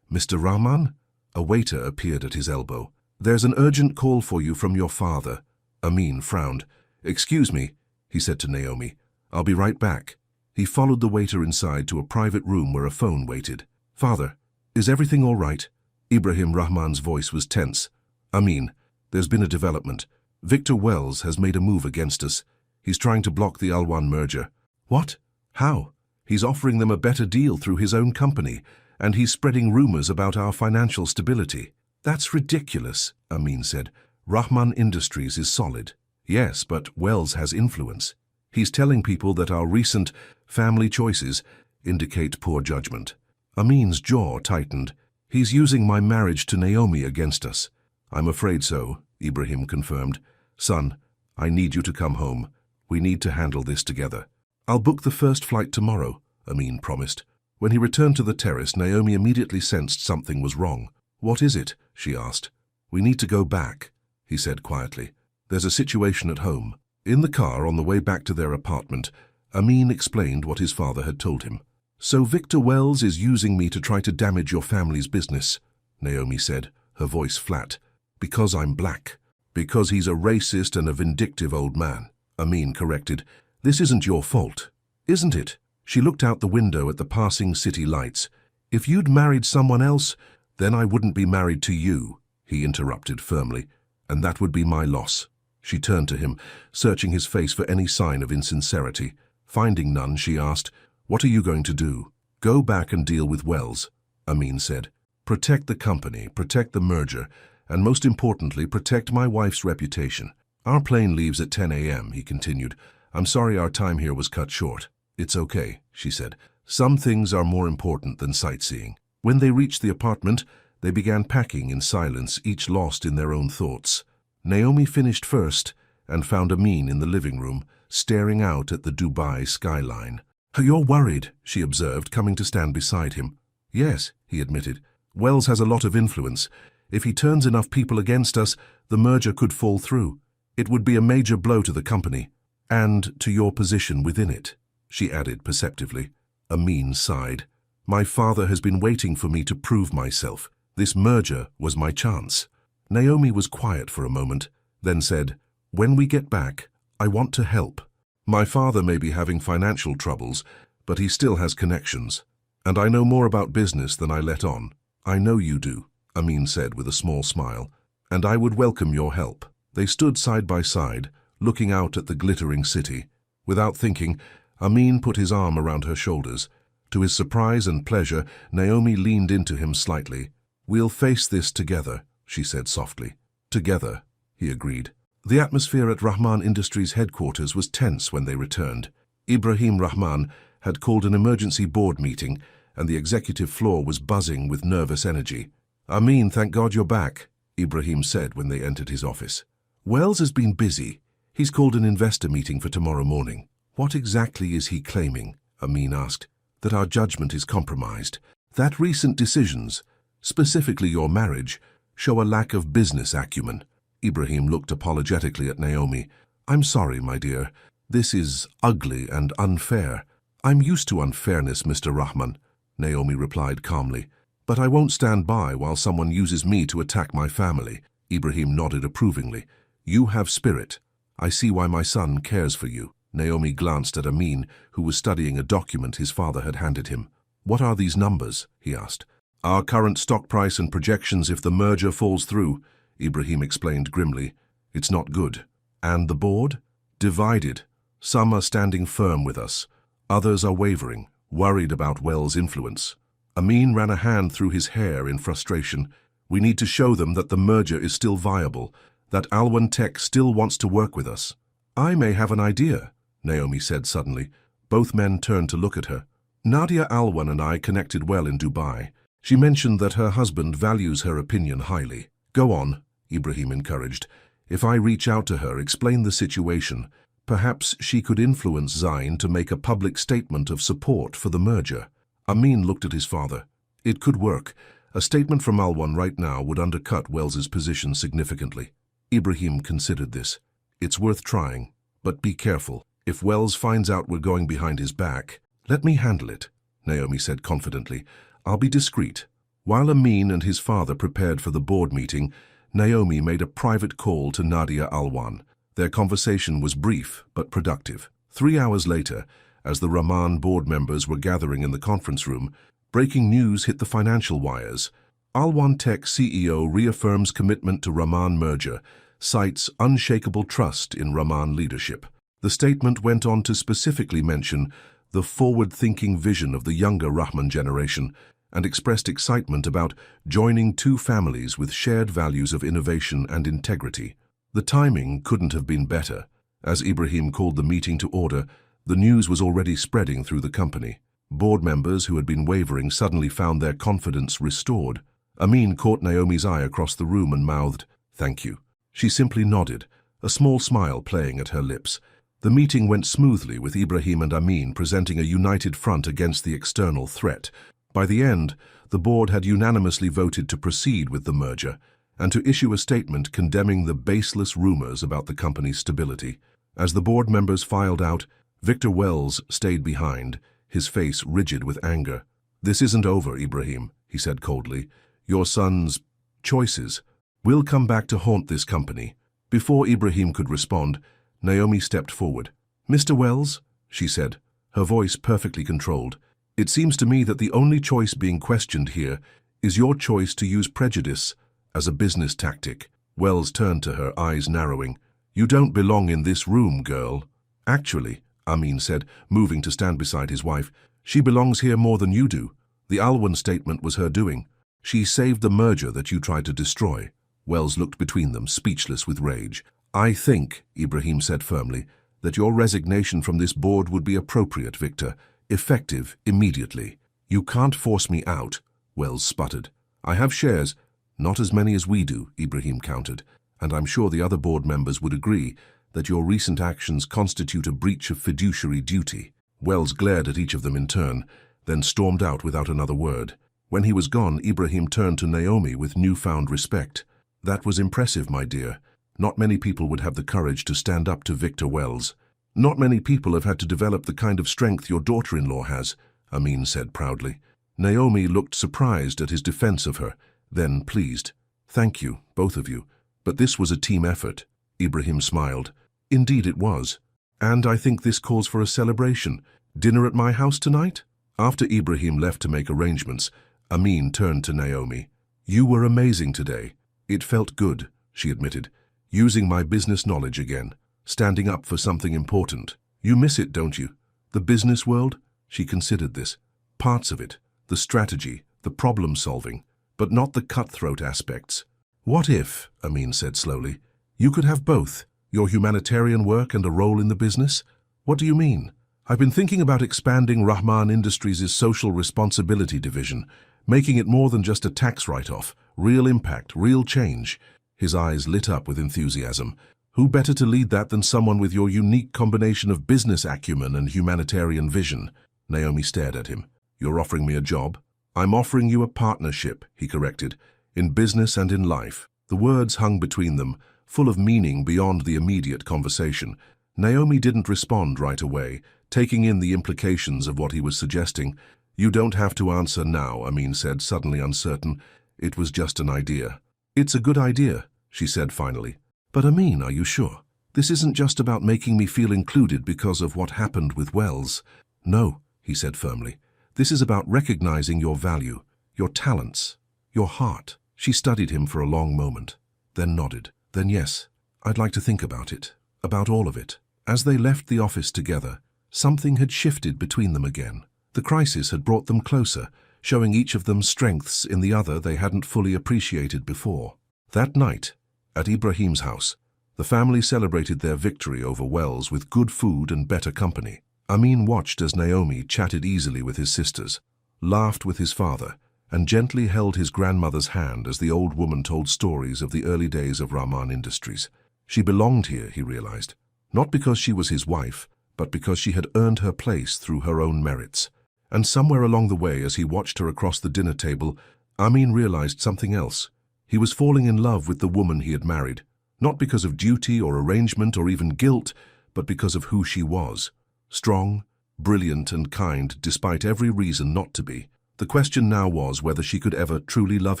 Mr. Rahman?" A waiter appeared at his elbow. "There's an urgent call for you from your father." Amin frowned. "Excuse me," he said to Naomi. "I'll be right back." He followed the waiter inside to a private room where a phone waited. "Father, is everything all right?" Ibrahim Rahman's voice was tense. "Amin, there's been a development. Victor Wells has made a move against us. He's trying to block the Alwan merger." "What? How?" "He's offering them a better deal through his own company, and he's spreading rumors about our financial stability." "That's ridiculous," Amin said. "Rahman Industries is solid." "Yes, but Wells has influence. He's telling people that our recent family choices indicate poor judgment." Amin's jaw tightened. "He's using my marriage to Naomi against us." "I'm afraid so," Ibrahim confirmed. "Son, I need you to come home. We need to handle this together." "I'll book the first flight tomorrow," Amin promised. When he returned to the terrace, Naomi immediately sensed something was wrong. "What is it?" she asked. "We need to go back," he said quietly. "There's a situation at home." In the car on the way back to their apartment, Amin explained what his father had told him. "So Victor Wells is using me to try to damage your family's business," Naomi said, her voice flat. "Because I'm black." "Because he's a racist and a vindictive old man," Amin corrected. "This isn't your fault." "Isn't it?" She looked out the window at the passing city lights. "If you'd married someone else, then I wouldn't be married to you," he interrupted firmly, "and that would be my loss." She turned to him, searching his face for any sign of insincerity. Finding none, she asked, "What are you going to do?" "Go back and deal with Wells," Amin said. "Protect the company, protect the merger, and most importantly, protect my wife's reputation. Our plane leaves at 10 a.m., he continued. "I'm sorry our time here was cut short." "It's okay," she said. "Some things are more important than sightseeing." When they reached the apartment, they began packing in silence, each lost in their own thoughts. Naomi finished first and found Amin in the living room, staring out at the Dubai skyline. "You're worried," she observed, coming to stand beside him. "Yes," he admitted. "Wells has a lot of influence. If he turns enough people against us, the merger could fall through. It would be a major blow to the company, and to your position within it," she added perceptively. Amin sighed. "My father has been waiting for me to prove myself. This merger was my chance." Naomi was quiet for a moment, then said, "When we get back, I want to help. My father may be having financial troubles, but he still has connections. And I know more about business than I let on." "I know you do," Amin said with a small smile, "and I would welcome your help." They stood side by side, looking out at the glittering city. Without thinking, Amin put his arm around her shoulders. To his surprise and pleasure, Naomi leaned into him slightly. "We'll face this together," she said softly. "Together," he agreed. The atmosphere at Rahman Industries headquarters was tense when they returned. Ibrahim Rahman had called an emergency board meeting, and the executive floor was buzzing with nervous energy. "Amin, thank God you're back," Ibrahim said when they entered his office. "Wells has been busy. He's called an investor meeting for tomorrow morning." "What exactly is he claiming?" Amin asked. "That our judgment is compromised. That recent decisions, specifically your marriage, show a lack of business acumen." Ibrahim looked apologetically at Naomi. "I'm sorry, my dear. This is ugly and unfair." "I'm used to unfairness, Mr. Rahman," Naomi replied calmly. "But I won't stand by while someone uses me to attack my family." Ibrahim nodded approvingly. "You have spirit. I see why my son cares for you." Naomi glanced at Amin, who was studying a document his father had handed him. "What are these numbers?" he asked. "Our current stock price and projections if the merger falls through," Ibrahim explained grimly. "It's not good." "And the board?" "Divided. Some are standing firm with us. Others are wavering, worried about Wells' influence." Amin ran a hand through his hair in frustration. "We need to show them that the merger is still viable, that Alwan Tech still wants to work with us." "I may have an idea," Naomi said suddenly. Both men turned to look at her. "Nadia Alwan and I connected well in Dubai. She mentioned that her husband values her opinion highly." "Go on," Ibrahim encouraged. "If I reach out to her, explain the situation, perhaps she could influence Zain to make a public statement of support for the merger." Amin looked at his father. "It could work. A statement from Alwan right now would undercut Wells's position significantly." Ibrahim considered this. "It's worth trying, but be careful. If Wells finds out we're going behind his back—" "Let me handle it," Naomi said confidently. "I'll be discreet." While Amin and his father prepared for the board meeting, Naomi made a private call to Nadia Alwan. Their conversation was brief but productive. 3 hours later, as the Rahman board members were gathering in the conference room, breaking news hit the financial wires. Alwan Tech CEO reaffirms commitment to Rahman merger, cites unshakable trust in Rahman leadership. The statement went on to specifically mention the forward-thinking vision of the younger Rahman generation and expressed excitement about joining two families with shared values of innovation and integrity. The timing couldn't have been better. As Ibrahim called the meeting to order, the news was already spreading through the company. Board members who had been wavering suddenly found their confidence restored. Amin caught Naomi's eye across the room and mouthed, "Thank you." She simply nodded, a small smile playing at her lips. The meeting went smoothly, with Ibrahim and Amin presenting a united front against the external threat. By the end, the board had unanimously voted to proceed with the merger and to issue a statement condemning the baseless rumors about the company's stability. As the board members filed out, Victor Wells stayed behind, his face rigid with anger. "This isn't over, Ibrahim," he said coldly. "Your son's choices will come back to haunt this company." Before Ibrahim could respond, Naomi stepped forward. "Mr. Wells," she said, her voice perfectly controlled, "it seems to me that the only choice being questioned here is your choice to use prejudice as a business tactic." Wells turned to her, eyes narrowing. "You don't belong in this room, girl." "Actually," Amin said, moving to stand beside his wife, "she belongs here more than you do. The Alwan statement was her doing. She saved the merger that you tried to destroy." Wells looked between them, speechless with rage. "I think," Ibrahim said firmly, "that your resignation from this board would be appropriate, Victor, effective immediately." "You can't force me out," Wells sputtered. "I have shares." "Not as many as we do," Ibrahim countered, "and I'm sure the other board members would agree that your recent actions constitute a breach of fiduciary duty." Wells glared at each of them in turn, then stormed out without another word. When he was gone, Ibrahim turned to Naomi with newfound respect. "That was impressive, my dear. Not many people would have the courage to stand up to Victor Wells. Not many people have had to develop the kind of strength your daughter-in-law has," Amin said proudly. Naomi looked surprised at his defense of her, then pleased. "Thank you, both of you. But this was a team effort." Ibrahim smiled. "Indeed it was. And I think this calls for a celebration. Dinner at my house tonight?" After Ibrahim left to make arrangements, Amin turned to Naomi. "You were amazing today. It felt good," she admitted. "Using my business knowledge again. Standing up for something important. You miss it, don't you? The business world?" She considered this. "Parts of it. The strategy, the problem-solving, but not the cutthroat aspects." "What if," Amin said slowly, "you could have both, your humanitarian work and a role in the business?" "What do you mean?" "I've been thinking about expanding Rahman Industries' social responsibility division, making it more than just a tax write-off, real impact, real change." His eyes lit up with enthusiasm. "Who better to lead that than someone with your unique combination of business acumen and humanitarian vision?" Naomi stared at him. "You're offering me a job?" "I'm offering you a partnership," he corrected, "in business and in life." The words hung between them, full of meaning beyond the immediate conversation. Naomi didn't respond right away, taking in the implications of what he was suggesting. "You don't have to answer now," Amin said, suddenly uncertain. "It was just an idea." "It's a good idea," she said finally. "But Amin, are you sure? This isn't just about making me feel included because of what happened with Wells." "No," he said firmly. "This is about recognizing your value, your talents, your heart." She studied him for a long moment, then nodded. "Then yes, I'd like to think about it, about all of it." As they left the office together, something had shifted between them again. The crisis had brought them closer, showing each of them strengths in the other they hadn't fully appreciated before. That night, at Ibrahim's house, the family celebrated their victory over Wells with good food and better company. Amin watched as Naomi chatted easily with his sisters, laughed with his father, and gently held his grandmother's hand as the old woman told stories of the early days of Rahman Industries. She belonged here, he realized, not because she was his wife, but because she had earned her place through her own merits. And somewhere along the way, as he watched her across the dinner table, Amin realized something else. He was falling in love with the woman he had married, not because of duty or arrangement or even guilt, but because of who she was. Strong, brilliant and kind, despite every reason not to be. The question now was whether she could ever truly love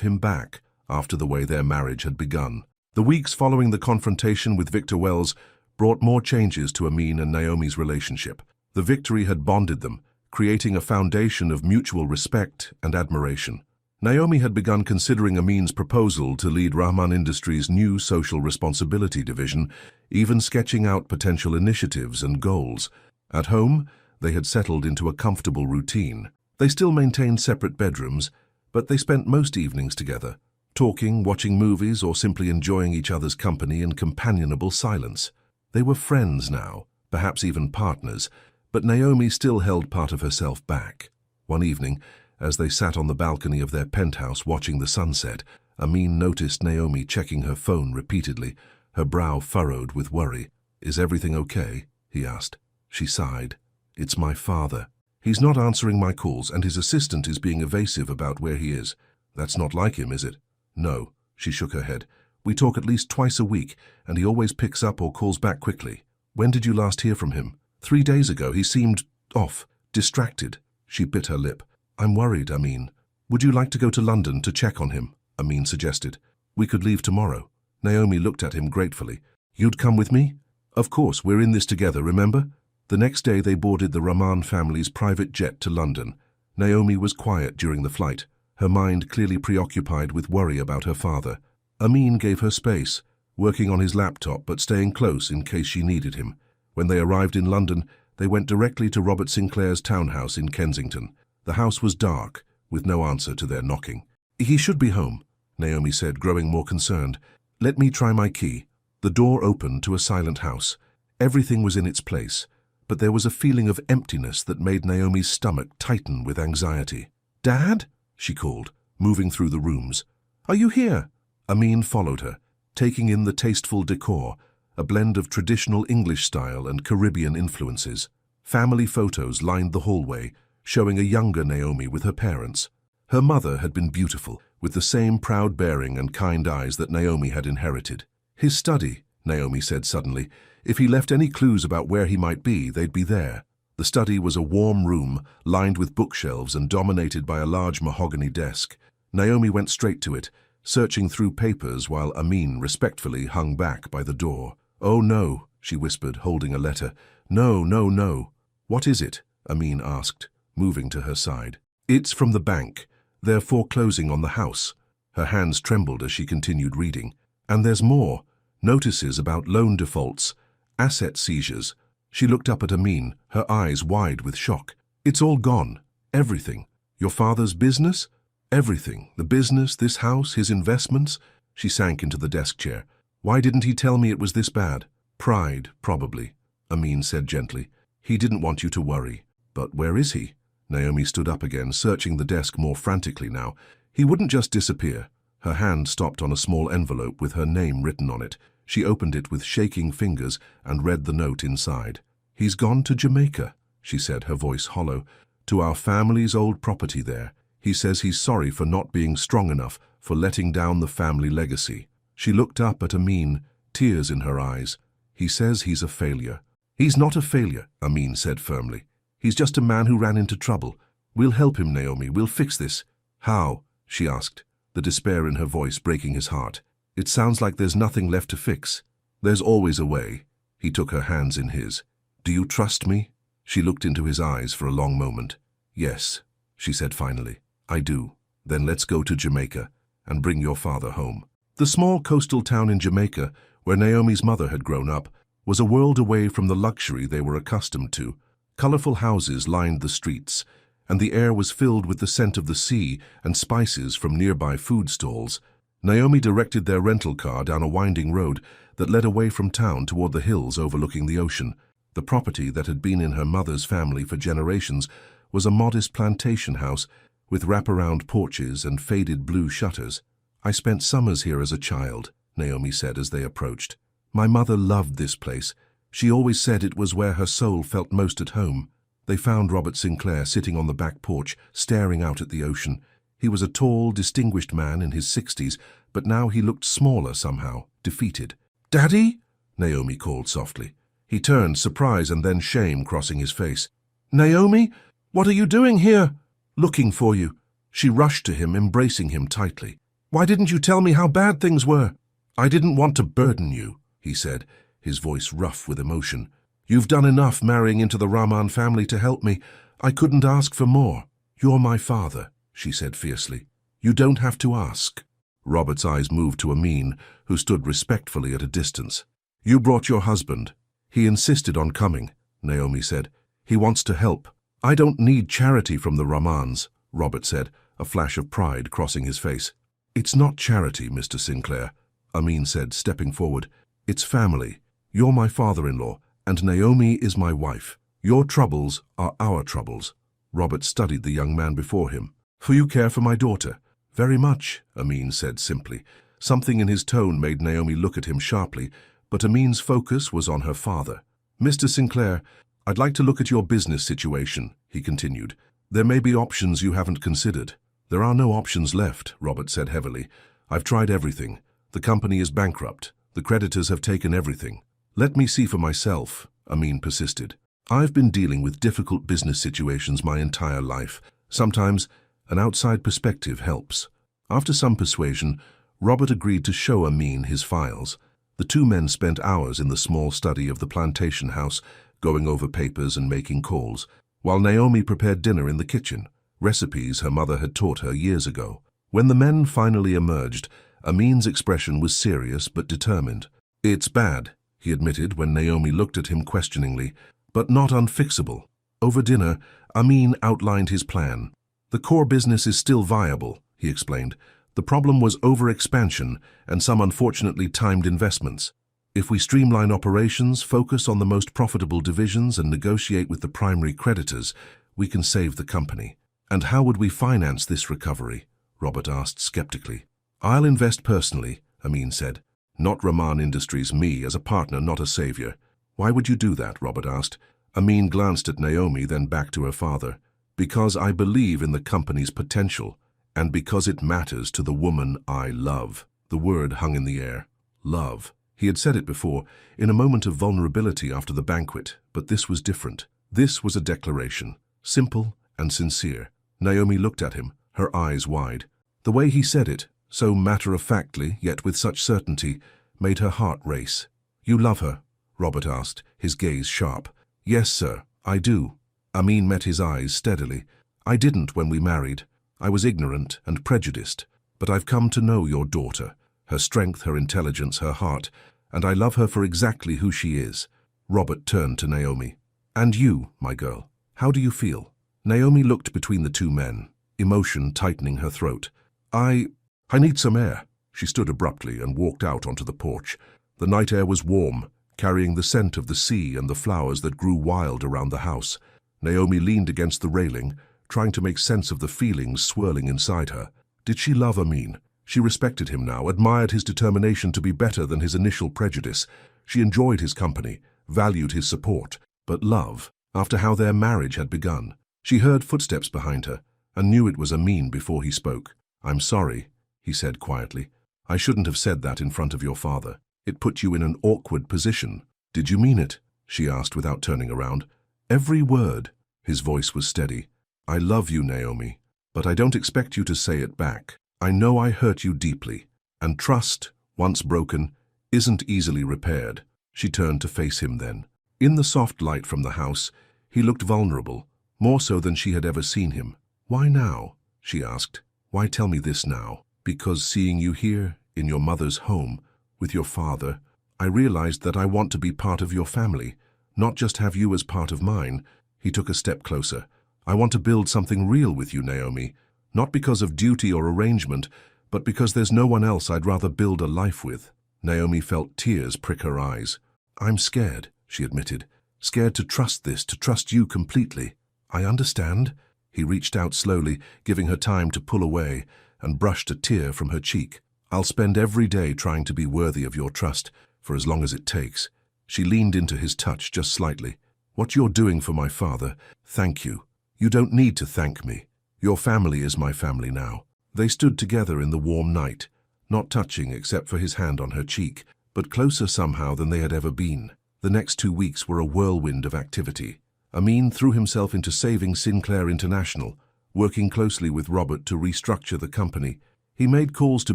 him back after the way their marriage had begun. The weeks following the confrontation with Victor Wells brought more changes to Amin and Naomi's relationship. The victory had bonded them, creating a foundation of mutual respect and admiration. Naomi had begun considering Amin's proposal to lead Rahman Industries' new social responsibility division, even sketching out potential initiatives and goals. At home, they had settled into a comfortable routine. They still maintained separate bedrooms, but they spent most evenings together, talking, watching movies, or simply enjoying each other's company in companionable silence. They were friends now, perhaps even partners, but Naomi still held part of herself back. One evening, as they sat on the balcony of their penthouse watching the sunset, Amin noticed Naomi checking her phone repeatedly, her brow furrowed with worry. "Is everything okay?" he asked. She sighed. "It's my father. He's not answering my calls, and his assistant is being evasive about where he is." "That's not like him, is it?" "No," she shook her head. "We talk at least twice a week, and he always picks up or calls back quickly." "When did you last hear from him?" 3 days ago. He seemed off, distracted." She bit her lip. "I'm worried, Amin. Would you like to go to London to check on him?" Amin suggested. "We could leave tomorrow." Naomi looked at him gratefully. "You'd come with me?" "Of course, we're in this together, remember?" The next day they boarded the Rahman family's private jet to London. Naomi was quiet during the flight, her mind clearly preoccupied with worry about her father. Amin gave her space, working on his laptop but staying close in case she needed him. When they arrived in London, they went directly to Robert Sinclair's townhouse in Kensington. The house was dark, with no answer to their knocking. "He should be home," Naomi said, growing more concerned. "Let me try my key." The door opened to a silent house. Everything was in its place, but there was a feeling of emptiness that made Naomi's stomach tighten with anxiety. "Dad?" she called, moving through the rooms. "Are you here?" Amin followed her, taking in the tasteful decor, a blend of traditional English style and Caribbean influences. Family photos lined the hallway, showing a younger Naomi with her parents. Her mother had been beautiful, with the same proud bearing and kind eyes that Naomi had inherited. His study, Naomi said suddenly. If he left any clues about where he might be, they'd be there. The study was a warm room, lined with bookshelves and dominated by a large mahogany desk. Naomi went straight to it, searching through papers while Amin respectfully hung back by the door. "Oh no," she whispered, holding a letter. "No, no, no." "What is it?" Amin asked, moving to her side. "It's from the bank. They're foreclosing on the house." Her hands trembled as she continued reading. "And there's more. Notices about loan defaults, asset seizures." She looked up at Amin, her eyes wide with shock. "It's all gone. Everything. Your father's business? Everything. The business, this house, his investments." She sank into the desk chair. "Why didn't he tell me it was this bad?" "Pride, probably," Amin said gently. "He didn't want you to worry." "But where is he?" Naomi stood up again, searching the desk more frantically now. "He wouldn't just disappear." Her hand stopped on a small envelope with her name written on it. She opened it with shaking fingers and read the note inside. "He's gone to Jamaica," she said, her voice hollow. "To our family's old property there. He says he's sorry for not being strong enough, for letting down the family legacy." She looked up at Amin, tears in her eyes. "He says he's a failure." "He's not a failure," Amin said firmly. "He's just a man who ran into trouble. We'll help him, Naomi. We'll fix this." "How?" she asked, the despair in her voice breaking his heart. "It sounds like there's nothing left to fix." "There's always a way." He took her hands in his. "Do you trust me?" She looked into his eyes for a long moment. "Yes," she said finally. "I do. Then let's go to Jamaica and bring your father home." The small coastal town in Jamaica, where Naomi's mother had grown up, was a world away from the luxury they were accustomed to. Colorful houses lined the streets, and the air was filled with the scent of the sea and spices from nearby food stalls. Naomi directed their rental car down a winding road that led away from town toward the hills overlooking the ocean. The property that had been in her mother's family for generations was a modest plantation house with wraparound porches and faded blue shutters. "I spent summers here as a child," Naomi said as they approached. "My mother loved this place. She always said it was where her soul felt most at home." They found Robert Sinclair sitting on the back porch, staring out at the ocean. He was a tall, distinguished man in his 60s, but now he looked smaller somehow, defeated. "Daddy?" Naomi called softly. He turned, surprise and then shame crossing his face. "Naomi, what are you doing here?" "Looking for you." She rushed to him, embracing him tightly. "Why didn't you tell me how bad things were?" "I didn't want to burden you," he said, his voice rough with emotion. "You've done enough marrying into the Rahman family to help me. I couldn't ask for more." "You're my father," she said fiercely. "You don't have to ask." Robert's eyes moved to Amin, who stood respectfully at a distance. "You brought your husband. He insisted on coming," Naomi said. "He wants to help." "I don't need charity from the Rahmans," Robert said, a flash of pride crossing his face. "It's not charity, Mr. Sinclair," Amin said, stepping forward. "It's family. You're my father-in-law, and Naomi is my wife. Your troubles are our troubles." Robert studied the young man before him. "For you care for my daughter?" "Very much," Amin said simply. Something in his tone made Naomi look at him sharply, but Amin's focus was on her father. "Mr. Sinclair, I'd like to look at your business situation," he continued. "There may be options you haven't considered." "There are no options left," Robert said heavily. "I've tried everything. The company is bankrupt. The creditors have taken everything." "Let me see for myself," Amin persisted. "I've been dealing with difficult business situations my entire life. Sometimes an outside perspective helps." After some persuasion, Robert agreed to show Amin his files. The two men spent hours in the small study of the plantation house, going over papers and making calls, while Naomi prepared dinner in the kitchen, recipes her mother had taught her years ago. When the men finally emerged, Amin's expression was serious but determined. "It's bad," he admitted when Naomi looked at him questioningly, "but not unfixable." Over dinner, Amin outlined his plan. "The core business is still viable," he explained. "The problem was overexpansion and some unfortunately timed investments. If we streamline operations, focus on the most profitable divisions, and negotiate with the primary creditors, we can save the company." "And how would we finance this recovery?" Robert asked skeptically. "I'll invest personally," Amin said. "Not Rahman Industries, me as a partner, not a savior." "Why would you do that?" Robert asked. Amin glanced at Naomi, then back to her father. "Because I believe in the company's potential. And because it matters to the woman I love. The word hung in the air. Love. He had said it before, in a moment of vulnerability after the banquet, but this was different. This was a declaration, simple and sincere. Naomi looked at him, her eyes wide. The way he said it, so matter-of-factly, yet with such certainty, made her heart race. "You love her?" Robert asked, his gaze sharp. "Yes, sir, I do." Amin met his eyes steadily. "I didn't when we married. I was ignorant and prejudiced. But I've come to know your daughter, her strength, her intelligence, her heart, and I love her for exactly who she is." Robert turned to Naomi. "And you, my girl, how do you feel?" Naomi looked between the two men, emotion tightening her throat. I need some air." She stood abruptly and walked out onto the porch. The night air was warm, carrying the scent of the sea and the flowers that grew wild around the house. Naomi leaned against the railing, trying to make sense of the feelings swirling inside her. Did she love Amin? She respected him now, admired his determination to be better than his initial prejudice. She enjoyed his company, valued his support. But love, after how their marriage had begun. She heard footsteps behind her, and knew it was Amin before he spoke. "I'm sorry," he said quietly. "I shouldn't have said that in front of your father. It put you in an awkward position." "Did you mean it?" she asked without turning around. "Every word." His voice was steady. "I love you, Naomi, but I don't expect you to say it back. I know I hurt you deeply, and trust, once broken, isn't easily repaired." She turned to face him then. In the soft light from the house, he looked vulnerable, more so than she had ever seen him. "Why now?" she asked. "Why tell me this now?" "Because seeing you here, in your mother's home, with your father, I realized that I want to be part of your family, not just have you as part of mine." He took a step closer. "I want to build something real with you, Naomi, not because of duty or arrangement, but because there's no one else I'd rather build a life with." Naomi felt tears prick her eyes. "I'm scared," she admitted. "Scared to trust this, to trust you completely." "I understand." He reached out slowly, giving her time to pull away, and brushed a tear from her cheek. "I'll spend every day trying to be worthy of your trust, for as long as it takes." She leaned into his touch just slightly. "What you're doing for my father, thank you. You don't need to thank me. Your family is my family now." They stood together in the warm night, not touching except for his hand on her cheek, but closer somehow than they had ever been. The next 2 weeks were a whirlwind of activity. Amin threw himself into saving Sinclair International, working closely with Robert to restructure the company. He made calls to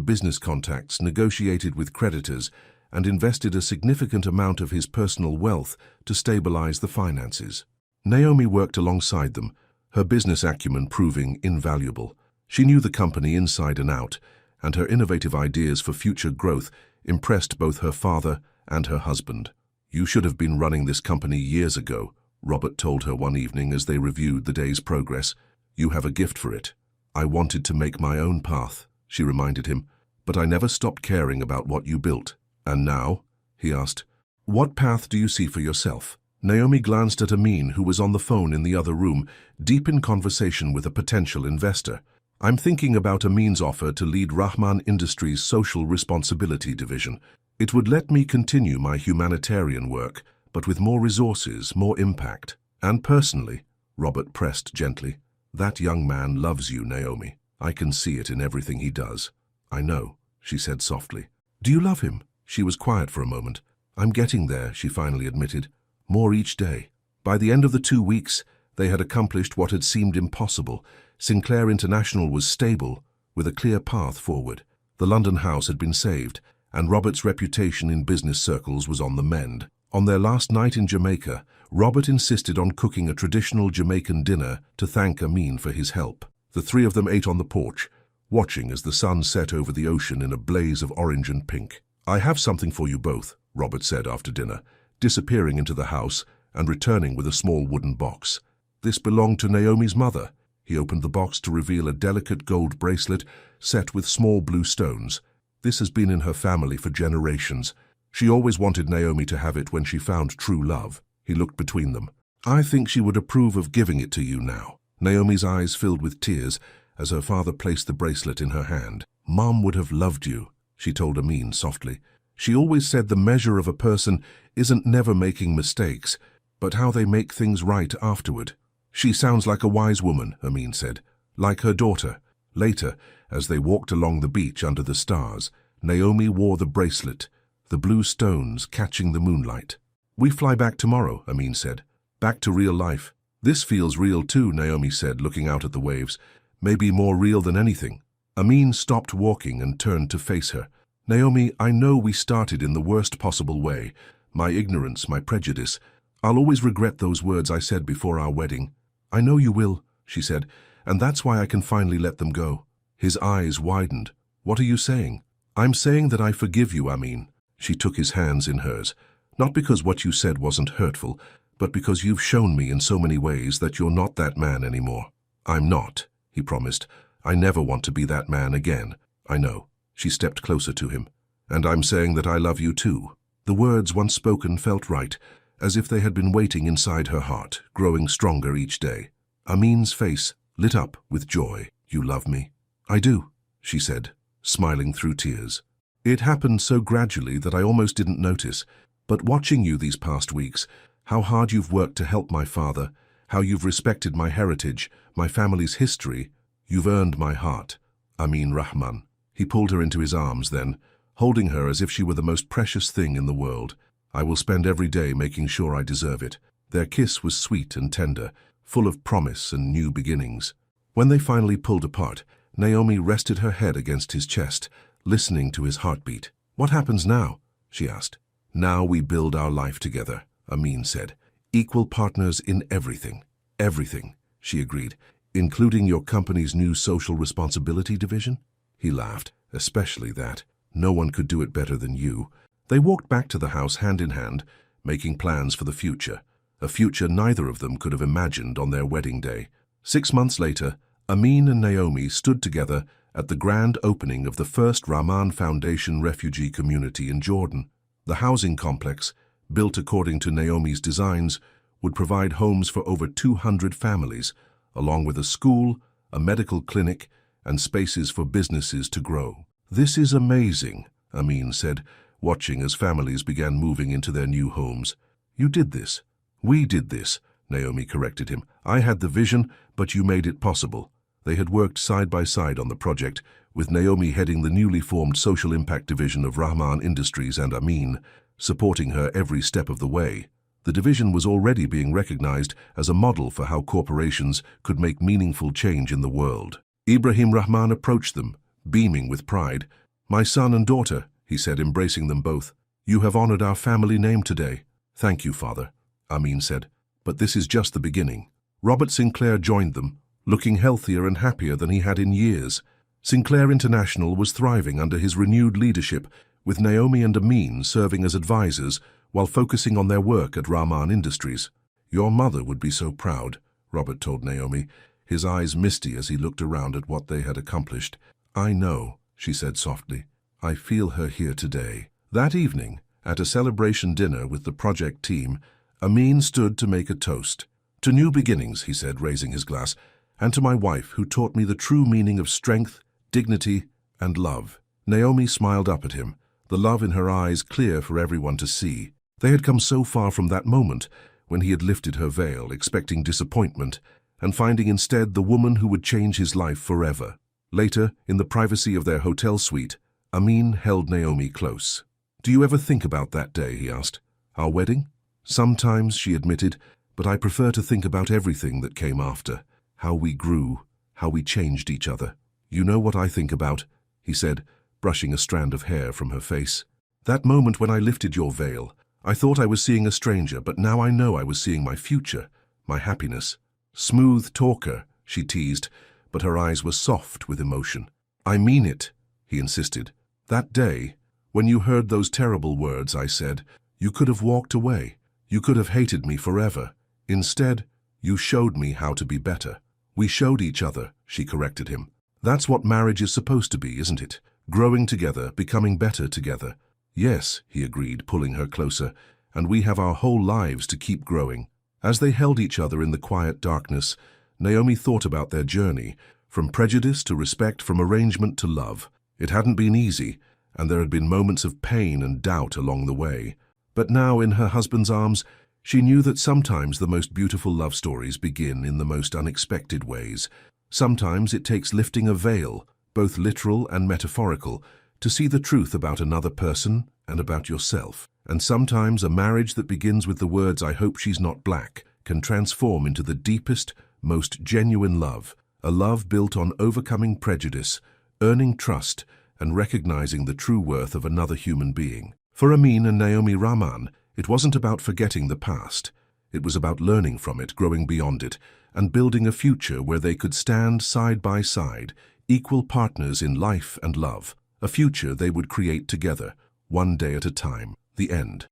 business contacts, negotiated with creditors, and invested a significant amount of his personal wealth to stabilize the finances. Naomi worked alongside them, her business acumen proving invaluable. She knew the company inside and out, and her innovative ideas for future growth impressed both her father and her husband. "You should have been running this company years ago," Robert told her one evening as they reviewed the day's progress. "You have a gift for it." "I wanted to make my own path," she reminded him, "but I never stopped caring about what you built." "And now?" he asked. "What path do you see for yourself?" Naomi glanced at Amin, who was on the phone in the other room, deep in conversation with a potential investor. "I'm thinking about Amin's offer to lead Rahman Industries' social responsibility division. It would let me continue my humanitarian work, but with more resources, more impact. And personally," Robert pressed gently, "that young man loves you, Naomi. I can see it in everything he does." "I know," she said softly. "Do you love him?" She was quiet for a moment. "I'm getting there," she finally admitted. "More each day." By the end of the 2 weeks, they had accomplished what had seemed impossible. Sinclair International was stable, with a clear path forward. The London house had been saved, and Robert's reputation in business circles was on the mend. On their last night in Jamaica, Robert insisted on cooking a traditional Jamaican dinner to thank Amin for his help. The three of them ate on the porch, watching as the sun set over the ocean in a blaze of orange and pink. "I have something for you both," Robert said after dinner, disappearing into the house and returning with a small wooden box. This belonged to Naomi's mother. He opened the box to reveal a delicate gold bracelet set with small blue stones. "This has been in her family for generations. She always wanted Naomi to have it when she found true love." He looked between them. "I think she would approve of giving it to you now." Naomi's eyes filled with tears as her father placed the bracelet in her hand. "Mom would have loved you," she told Amin softly. "She always said the measure of a person isn't never making mistakes, but how they make things right afterward." "She sounds like a wise woman," Amin said. "Like her daughter." Later, as they walked along the beach under the stars, Naomi wore the bracelet, the blue stones catching the moonlight. "We fly back tomorrow," Amin said. "Back to real life." "This feels real too," Naomi said, looking out at the waves. "Maybe more real than anything." Amin stopped walking and turned to face her. "Naomi, I know we started in the worst possible way. My ignorance, my prejudice. I'll always regret those words I said before our wedding." "I know you will," she said, "and that's why I can finally let them go." His eyes widened. "What are you saying?" "I'm saying that I forgive you, Amin." She took his hands in hers. "Not because what you said wasn't hurtful, but because you've shown me in so many ways that you're not that man anymore." "I'm not," he promised. "I never want to be that man again." "I know." She stepped closer to him. "And I'm saying that I love you too." The words, once spoken, felt right, as if they had been waiting inside her heart, growing stronger each day. Amin's face lit up with joy. "You love me?" "I do," she said, smiling through tears. "It happened so gradually that I almost didn't notice. But watching you these past weeks, how hard you've worked to help my father, how you've respected my heritage, my family's history, you've earned my heart." Amin Rahman. He pulled her into his arms then, holding her as if she were the most precious thing in the world. "I will spend every day making sure I deserve it." Their kiss was sweet and tender, full of promise and new beginnings. When they finally pulled apart, Naomi rested her head against his chest, listening to his heartbeat. "What happens now?" she asked. "Now we build our life together," Amin said. "Equal partners in everything." "Everything," she agreed. "Including your company's new social responsibility division?" He laughed. "Especially that. No one could do it better than you." They walked back to the house hand in hand, making plans for the future, a future neither of them could have imagined on their wedding day. 6 months later, Amin and Naomi stood together at the grand opening of the first Rahman Foundation refugee community in Jordan. The housing complex, built according to Naomi's designs, would provide homes for over 200 families, along with a school, a medical clinic, and spaces for businesses to grow. "This is amazing," Amin said, watching as families began moving into their new homes. "You did this." "We did this," Naomi corrected him. "I had the vision, but you made it possible." They had worked side by side on the project, with Naomi heading the newly formed Social Impact Division of Rahman Industries and Amin, supporting her every step of the way. The division was already being recognized as a model for how corporations could make meaningful change in the world. Ibrahim Rahman approached them, beaming with pride. "My son and daughter," he said, embracing them both. "You have honored our family name today." "Thank you, Father," Amin said. "But this is just the beginning." Robert Sinclair joined them, looking healthier and happier than he had in years. Sinclair International was thriving under his renewed leadership, with Naomi and Amin serving as advisors while focusing on their work at Rahman Industries. "Your mother would be so proud," Robert told Naomi, his eyes misty as he looked around at what they had accomplished. "I know," she said softly. "I feel her here today." That evening, at a celebration dinner with the project team, Amin stood to make a toast. "To new beginnings," he said, raising his glass, "and to my wife, who taught me the true meaning of strength, dignity, and love." Naomi smiled up at him, the love in her eyes clear for everyone to see. They had come so far from that moment when he had lifted her veil, expecting disappointment, and finding instead the woman who would change his life forever. Later, in the privacy of their hotel suite, Amin held Naomi close. "Do you ever think about that day?" he asked. "Our wedding?" "Sometimes," she admitted, "but I prefer to think about everything that came after. How we grew, how we changed each other." "You know what I think about," he said, brushing a strand of hair from her face. "That moment when I lifted your veil, I thought I was seeing a stranger, but now I know I was seeing my future, my happiness." "Smooth talker," she teased, but her eyes were soft with emotion. "I mean it," he insisted. "That day, when you heard those terrible words I said, you could have walked away. You could have hated me forever. Instead, you showed me how to be better." "We showed each other," she corrected him. "That's what marriage is supposed to be, isn't it? Growing together, becoming better together." "Yes," he agreed, pulling her closer, "and we have our whole lives to keep growing." As they held each other in the quiet darkness, Naomi thought about their journey, from prejudice to respect, from arrangement to love. It hadn't been easy, and there had been moments of pain and doubt along the way. But now, in her husband's arms, she knew that sometimes the most beautiful love stories begin in the most unexpected ways. Sometimes it takes lifting a veil, both literal and metaphorical, to see the truth about another person and about yourself. And sometimes a marriage that begins with the words, "I hope she's not black," can transform into the deepest, most genuine love, a love built on overcoming prejudice, earning trust, and recognizing the true worth of another human being. For Amin and Naomi Rahman, it wasn't about forgetting the past. It was about learning from it, growing beyond it, and building a future where they could stand side by side, equal partners in life and love, a future they would create together, one day at a time. The end.